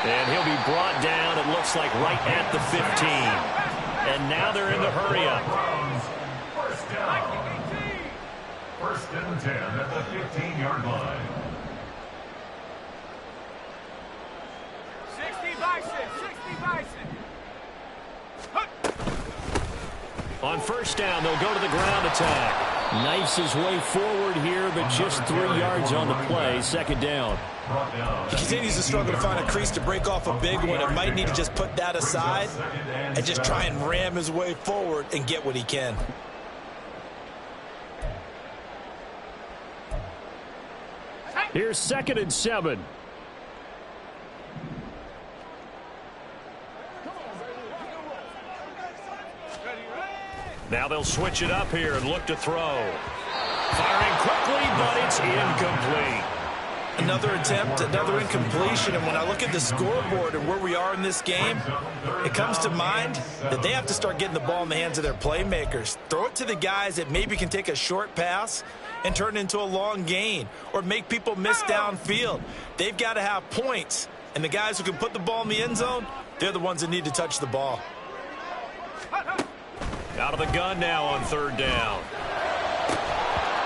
And he'll be brought down, it looks like, right at the 15. And now they're in the hurry-up. First down. 1st and 10 at the 15-yard line. 60 bison. 60 bison. On 1st down, they'll go to the ground attack. Knifes his way forward here, but just 3 yards on the play. 2nd down. He continues to struggle to find a crease to break off a big one. It might need to just put that aside and just try and ram his way forward and get what he can. Here's 2nd and 7. Now they'll switch it up here and look to throw. Firing quickly, but it's incomplete. Another attempt, another incompletion, and when I look at the scoreboard and where we are in this game, it comes to mind that they have to start getting the ball in the hands of their playmakers. Throw it to the guys that maybe can take a short pass and turn it into a long gain or make people miss downfield. They've got to have points, and the guys who can put the ball in the end zone, they're the ones that need to touch the ball. Out of the gun now on 3rd down.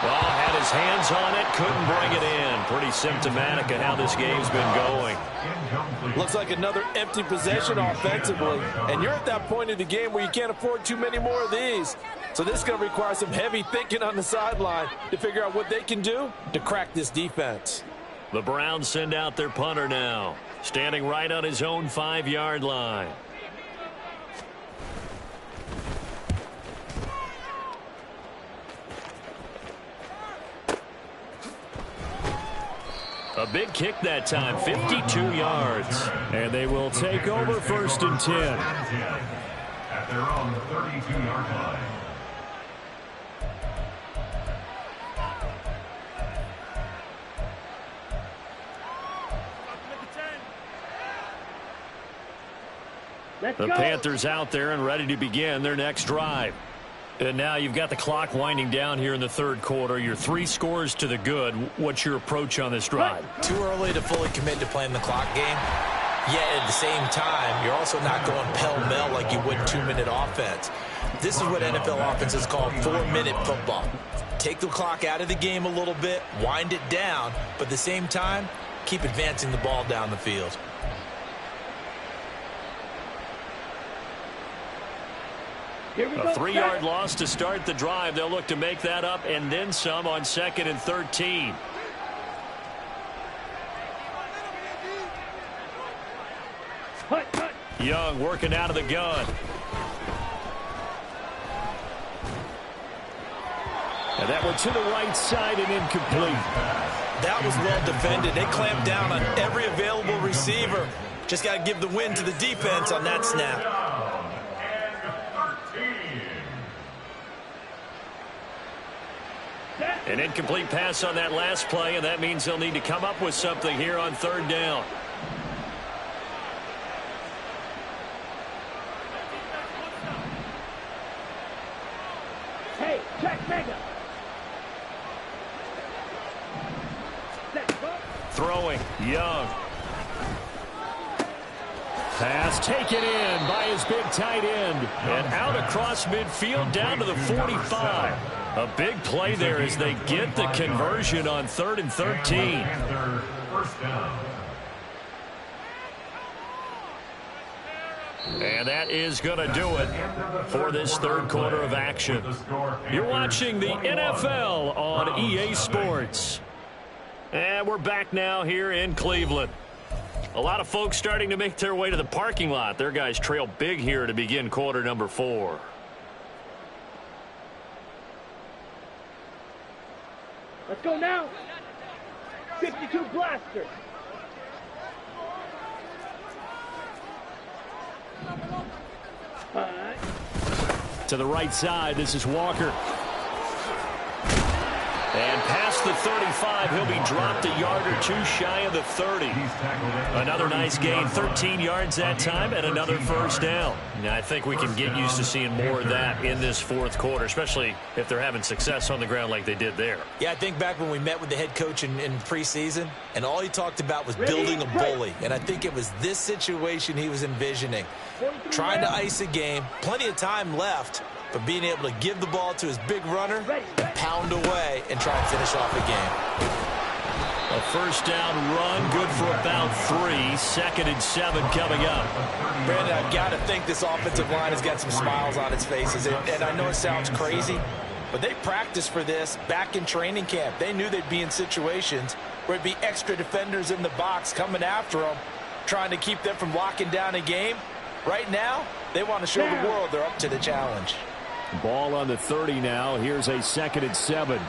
Well, had his hands on it, couldn't bring it in. Pretty symptomatic of how this game's been going. Looks like another empty possession offensively. And you're at that point in the game where you can't afford too many more of these. So this is going to require some heavy thinking on the sideline to figure out what they can do to crack this defense. The Browns send out their punter now, standing right on his own 5-yard line. A big kick that time, 52 yards. And they will take over 1st and 10. At their own 32-yard line. The Panthers out there and ready to begin their next drive. And now you've got the clock winding down here in the 3rd quarter. You're 3 scores to the good. What's your approach on this drive? Too early to fully commit to playing the clock game. Yet at the same time, you're also not going pell-mell like you would 2-minute offense. This is what NFL offenses call 4-minute football. Take the clock out of the game a little bit, wind it down, but at the same time, keep advancing the ball down the field. A 3-yard loss to start the drive. They'll look to make that up and then some on 2nd and 13. Young working out of the gun. And that one to the right side and incomplete. That was well defended. They clamped down on every available receiver. Just got to give the win to the defense on that snap. An incomplete pass on that last play, and that means they'll need to come up with something here on third down. Hey, check mega. Throwing, Young. Pass taken in by his big tight end. And out across midfield down to the 45. A big play there as they get the conversion on 3rd and 13. First down. And that is going to do it for this third quarter of action. You're watching the NFL on EA Sports. And we're back now here in Cleveland. A lot of folks starting to make their way to the parking lot. Their guys trail big here to begin quarter number 4. Let's go now. 52 blaster. To the right side, this is Walker. And past the 35, he'll be dropped a yard or two shy of the 30. Another nice gain, 13 yards that time, and another first down. Now, I think we can get used to seeing more of that in this fourth quarter, especially if they're having success on the ground like they did there. Yeah, I think back when we met with the head coach in preseason, and all he talked about was building a bully. And I think it was this situation he was envisioning. Trying to ice a game, plenty of time left, but being able to give the ball to his big runner, pound away, and try and finish off the game. A first down run, good for about 3. 2nd and 7 coming up. Brandon, I've got to think this offensive line has got some smiles on its faces. And I know it sounds crazy, but they practiced for this back in training camp. They knew they'd be in situations where it'd be extra defenders in the box coming after them, trying to keep them from locking down a game. Right now, they want to show the world they're up to the challenge. Ball on the 30 now. Here's a 2nd and 7.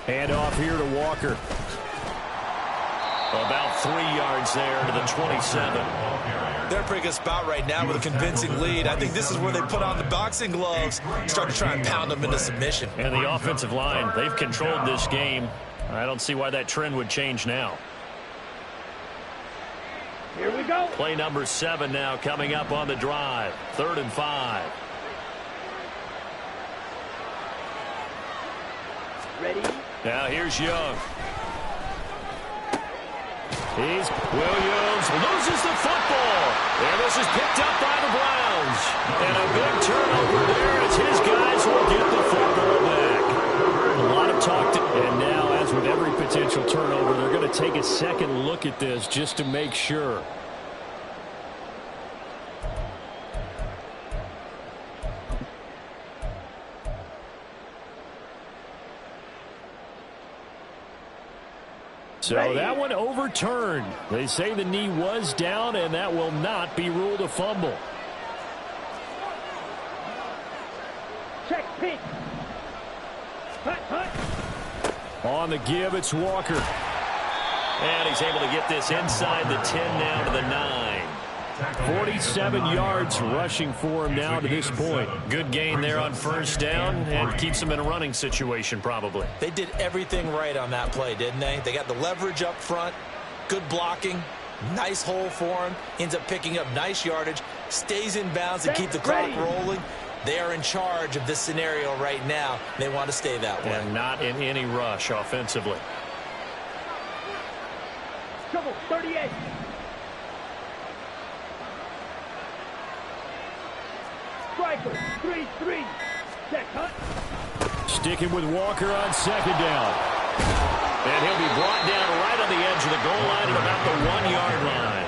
Hand off here to Walker. About 3 yards there to the 27. They're in a pretty good spot right now with a convincing lead. I think this is where they put on the boxing gloves, start to try and pound them into submission. And the offensive line, they've controlled this game. I don't see why that trend would change now. Here we go. Play number 7 now coming up on the drive. 3rd and 5. Ready? Now here's Young. Williams loses the football. And this is picked up by the Browns. And a big turnover there as his guys will get the football back. A lot of talk. And now, as with every potential turnover, they're going to take a second look at this just to make sure. So that one overturned. They say the knee was down, and that will not be ruled a fumble. Check pitch. Hut, hut. On the give, it's Walker. And he's able to get this inside the 10 now to the 9. 47 yards rushing for him now to this point. Good gain there on first down and keeps him in a running situation probably. They did everything right on that play, didn't they? They got the leverage up front, good blocking, nice hole for him, ends up picking up nice yardage, stays in bounds and keep the clock rolling. They are in charge of this scenario right now. They want to stay that way. And not in any rush offensively. Trouble, 38. Striker, 3-3. Check, hut. Sticking with Walker on second down. And he'll be brought down right on the edge of the goal line at about the 1-yard line.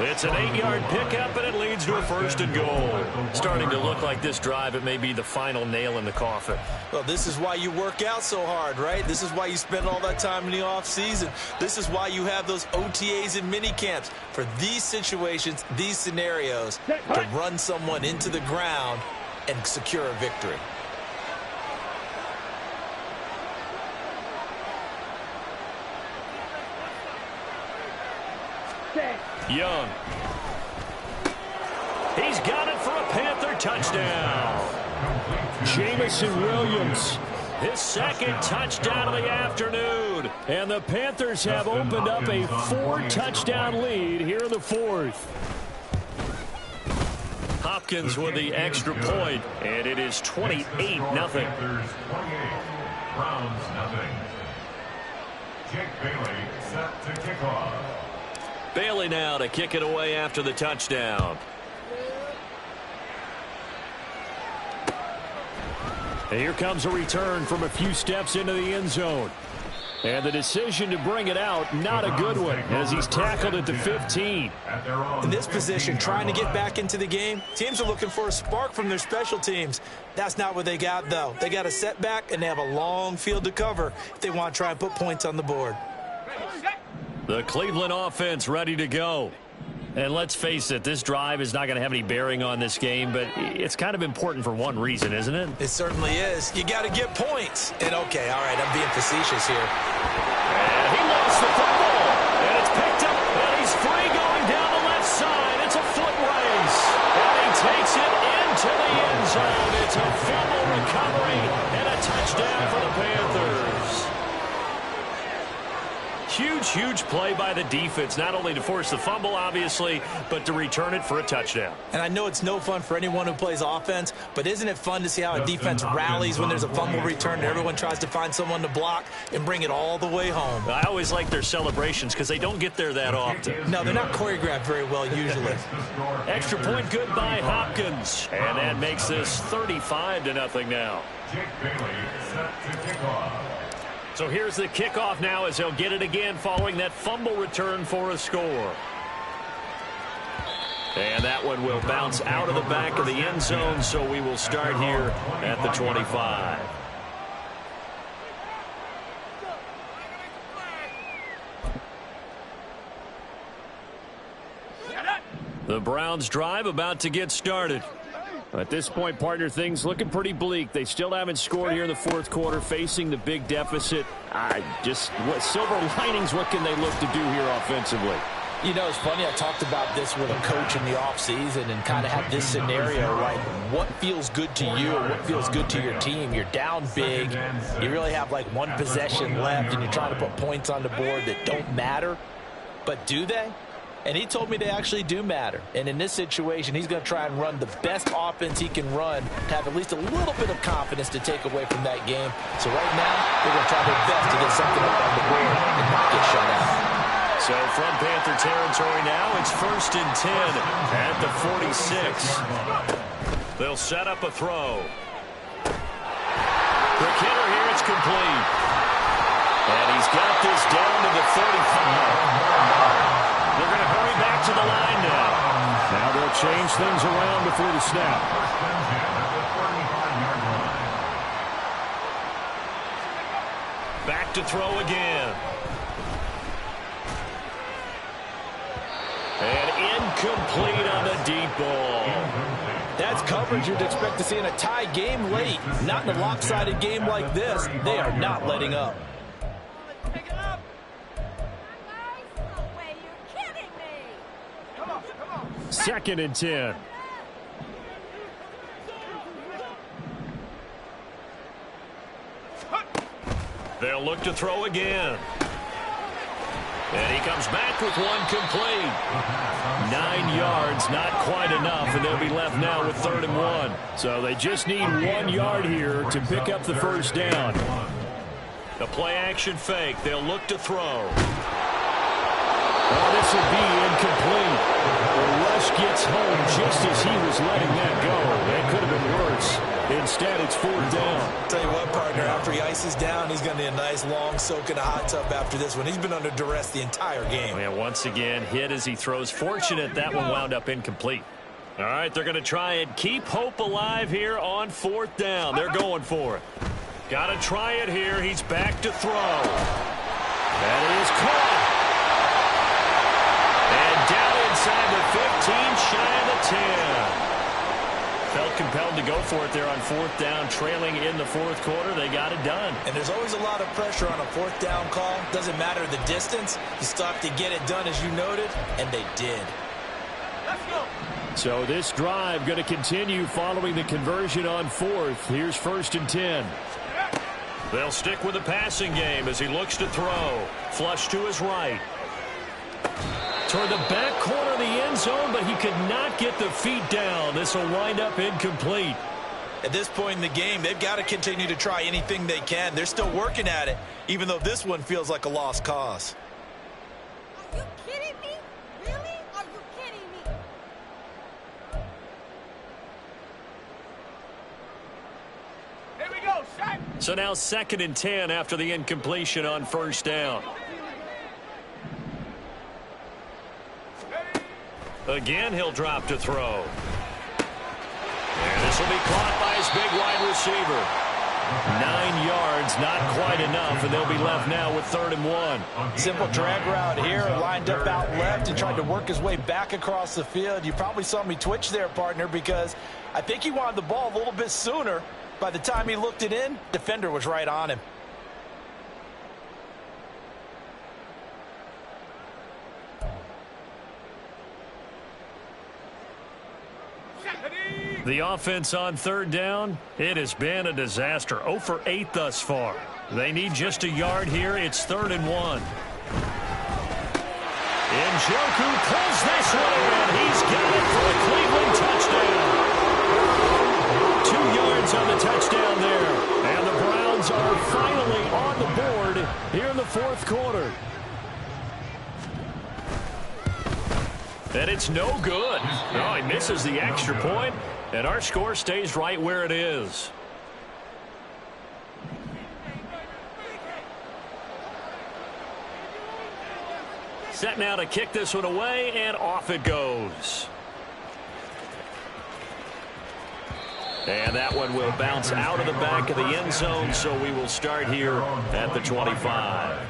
It's an 8-yard pickup, and it leads to a 1st and goal. Starting to look like this drive, it may be the final nail in the coffin. Well, this is why you work out so hard, right? This is why you spend all that time in the offseason. This is why you have those OTAs and mini camps. For these situations, these scenarios, to run someone into the ground and secure a victory. Young. He's got it for a Panther touchdown. Jamison Williams. His second touchdown of the afternoon. And the Panthers have opened up a 4-touchdown lead here in the fourth. Hopkins with the extra point, and it is 28-0. Browns nothing. Jake Bailey set to kick off. Bailey now to kick it away after the touchdown. And here comes a return from a few steps into the end zone. And the decision to bring it out, not a good one, as he's tackled at the 15. In this position, trying to get back into the game, teams are looking for a spark from their special teams. That's not what they got, though. They got a setback, and they have a long field to cover if they want to try and put points on the board. The Cleveland offense ready to go. And let's face it, this drive is not going to have any bearing on this game, but it's kind of important for one reason, isn't it? It certainly is. You got to get points. And, okay, all right, I'm being facetious here. And he lost the football. And it's picked up, and he's free going down the left side. It's a foot race. And he takes it into the end zone. It's a fumble recovery and a touchdown for the Panthers. Huge play by the defense, not only to force the fumble, obviously, but to return it for a touchdown. And I know it's no fun for anyone who plays offense, but isn't it fun to see how a defense rallies when there's a fumble return and everyone tries to find someone to block and bring it all the way home? I always like their celebrations because they don't get there that often. No, they're not choreographed very well usually. Extra point good by Hopkins. And that makes this 35-0 now. Jake Bailey set to kick off. So here's the kickoff now as he'll get it again following that fumble return for a score. And that one will bounce out of the back of the end zone, so we will start here at the 25. The Browns drive about to get started. At this point, partner, things looking pretty bleak. They still haven't scored here in the fourth quarter, facing the big deficit. What silver linings, what can they look to do here offensively? You know, it's funny, I talked about this with a coach in the offseason and kind of had this scenario, like what feels good to you and what feels good to your team. You're down big. You really have like one possession left, and you're trying to put points on the board that don't matter. But do they? And he told me they actually do matter. And in this situation, he's going to try and run the best offense he can run to have at least a little bit of confidence to take away from that game. So right now, they're going to try their best to get something up on the board and not get shut out. So from Panther territory now, it's 1st and 10 at the 46. They'll set up a throw. The kidder here, it's complete. And he's got this down to the 35. They're going to hurry back to the line now. Now they'll change things around before the snap. Back to throw again. And incomplete on the deep ball. That's coverage you'd expect to see in a tie game late. Not in a lopsided game like this. They are not letting up. 2nd and 10. They'll look to throw again. And he comes back with one complete. 9 yards, not quite enough, and they'll be left now with 3rd and 1. So they just need 1 yard here to pick up the first down. The play action fake. They'll look to throw. Well, this will be incomplete. The rush gets home just as he was letting that go. That could have been worse. Instead, it's 4th down. Tell you what, partner, after he ices down, he's going to need a nice long soak in a hot tub after this one. He's been under duress the entire game. Yeah, once again, hit as he throws. Fortunate that one wound up incomplete. All right, they're going to try and keep hope alive here on 4th down. They're going for it. Got to try it here. He's back to throw. That is caught. And down inside the 15, shy of the 10. felt compelled to go for it there on fourth down, trailing in the fourth quarter. They got it done. And there's always a lot of pressure on a fourth down call. Doesn't matter the distance. You still have to get it done, as you noted, and they did. Let's go. So this drive going to continue following the conversion on fourth. Here's 1st and 10. They'll stick with the passing game as he looks to throw. Flush to his right. Toward the back corner of the end zone, but he could not get the feet down. This will wind up incomplete. At this point in the game, they've got to continue to try anything they can. They're still working at it, even though this one feels like a lost cause. Are you kidding me? Really? Are you kidding me? Here we go, shot. So now 2nd and 10 after the incompletion on 1st down. Again, he'll drop to throw. And this will be caught by his big wide receiver. 9 yards, not quite enough, and they'll be left now with 3rd and 1. Simple drag route here, lined up out left and tried to work his way back across the field. You probably saw me twitch there, partner, because I think he wanted the ball a little bit sooner. By the time he looked it in, defender was right on him. The offense on 3rd down, it has been a disaster. 0 for 8 thus far. They need just a yard here. It's 3rd and 1. Njoku pulls this one in. He's got it for a Cleveland touchdown. 2 yards on the touchdown there. And the Browns are finally on the board here in the 4th quarter. And it's no good. Oh, he misses the extra point, and our score stays right where it is. Set now to kick this one away, and off it goes. And that one will bounce out of the back of the end zone, so we will start here at the 25.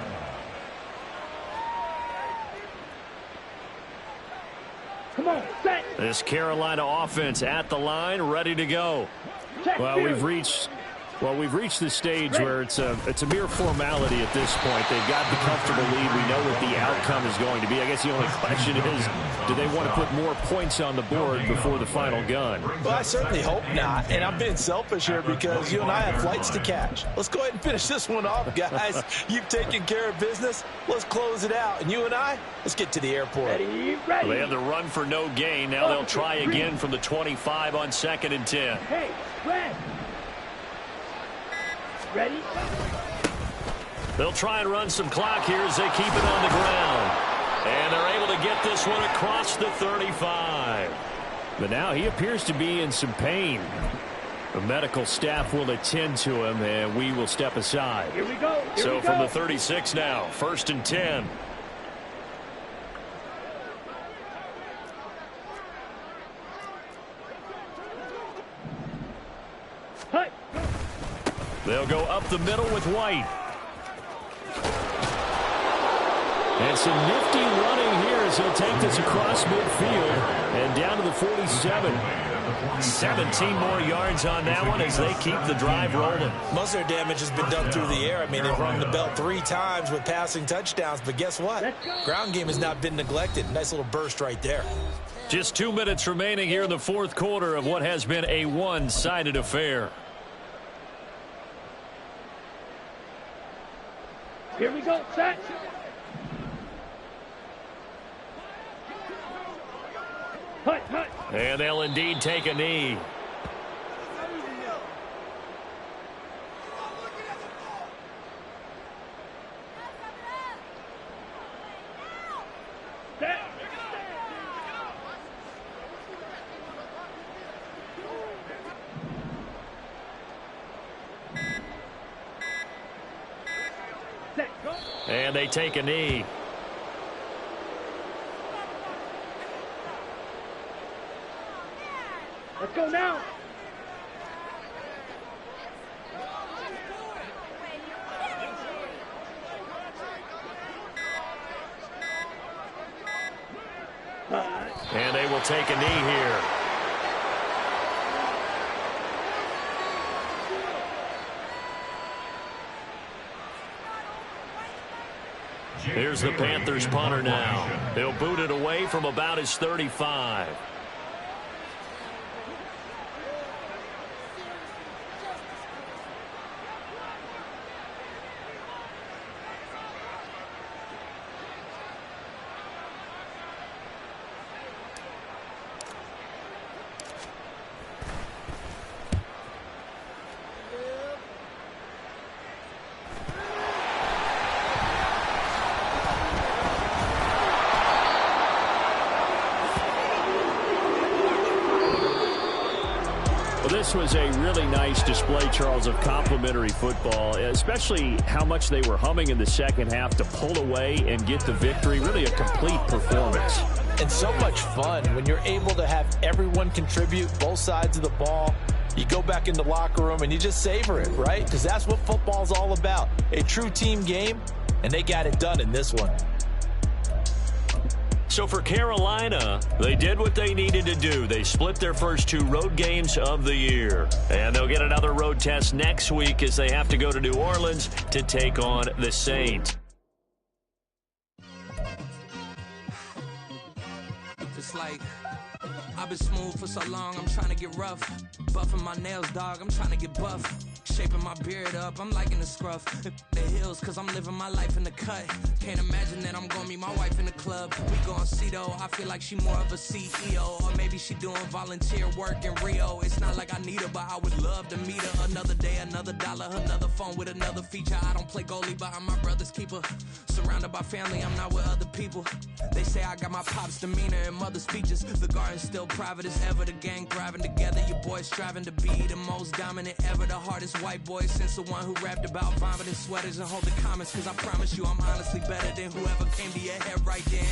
Come on, set. This Carolina offense at the line, ready to go. Check. Well, we've reached the stage where it's a mere formality at this point. They've got the comfortable lead. We know what the outcome is going to be. I guess the only question is, do they want to put more points on the board before the final gun? Well, I certainly hope not. And I'm being selfish here because you and I have flights to catch. Let's go ahead and finish this one off, guys. You've taken care of business. Let's close it out. And you and I, let's get to the airport. Ready. Well, they had the run for no gain. Now they'll try again from the 25 on 2nd and 10. Hey, red. Ready? They'll try and run some clock here as they keep it on the ground. And they're able to get this one across the 35. But now he appears to be in some pain. The medical staff will attend to him, and we will step aside. Here we go. So from the 36 now, 1st and 10. Hut. They'll go up the middle with White. And some nifty running here as he'll take this across midfield and down to the 47. 17 more yards on that one as they keep the drive rolling. Most of their damage has been done through the air. I mean, they've rung the bell 3 times with passing touchdowns, but guess what? Ground game has not been neglected. Nice little burst right there. Just 2 minutes remaining here in the 4th quarter of what has been a one-sided affair. Here we go, set. Hut, hut. And they'll indeed take a knee. Set. Set, go. And they take a knee. Let's go now. And they will take a knee here. Here's the Panthers punter now. He'll boot it away from about his 35. This was a really nice display, Charles, of complimentary football, especially how much they were humming in the second half to pull away and get the victory. Really a complete performance. And so much fun when you're able to have everyone contribute, both sides of the ball. You go back in the locker room and you just savor it, right? Because that's what football's all about. A true team game, and they got it done in this one. So for Carolina, they did what they needed to do. They split their first 2 road games of the year. And they'll get another road test next week as they have to go to New Orleans to take on the Saints. It's like, I've been smooth for so long, I'm trying to get rough. Buffing my nails, dog, I'm trying to get buff. Shaping my beard up, I'm liking the scruff. The hills, cause I'm living my life in the cut. Can't imagine that I'm gonna meet my wife in the club. We gon' see though, I feel like she more of a CEO. Or maybe she doing volunteer work in Rio. It's not like I need her, but I would love to meet her. Another day, another dollar, another phone with another feature. I don't play goalie, but I'm my brother's keeper. Surrounded by family, I'm not with other people. They say I got my pop's demeanor and mother's speeches. The garden's still private as ever, the gang thriving together. Your boys striving to be the most dominant ever. The hardest white boy since the one who rapped about vomiting sweaters and holding comments. Cause I promise you I'm honestly better than whoever came to your head right then.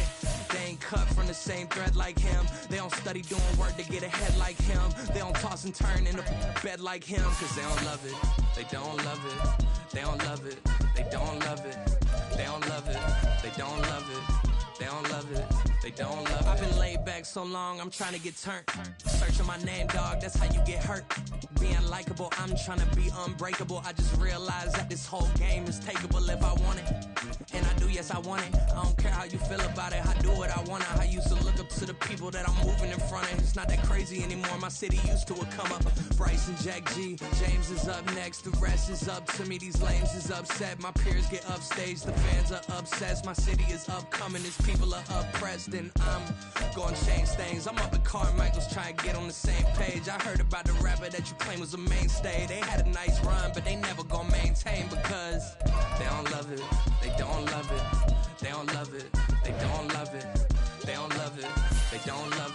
They ain't cut from the same thread like him. They don't study doing work to get ahead like him. They don't toss and turn in the bed like him. Cause they don't love it, they don't love it. They don't love it, they don't love it. They don't love it, they don't love it. They don't love it, they don't love it. I've been laid back so long, I'm trying to get turned. Searching my name, dog, that's how you get hurt. Being likable, I'm trying to be unbreakable. I just realized that this whole game is takeable if I want it. And I do, yes, I want it. I don't care how you feel about it, I do what I want. I used to look up to the people that I'm moving in front of. It's not that crazy anymore, my city used to come up. Bryce and Jack G, James is up next. The rest is up to me, these lames is upset. My peers get upstage, the fans are obsessed. My city is upcoming, these people are oppressed. And I'm gonna change things. I'm up at Carmichael's trying to get on the same page. I heard about the rapper that you claim was a mainstay. They had a nice run, but they never gonna maintain because they don't love it, they don't love it, they don't love it, they don't love it, they don't love it, they don't love it.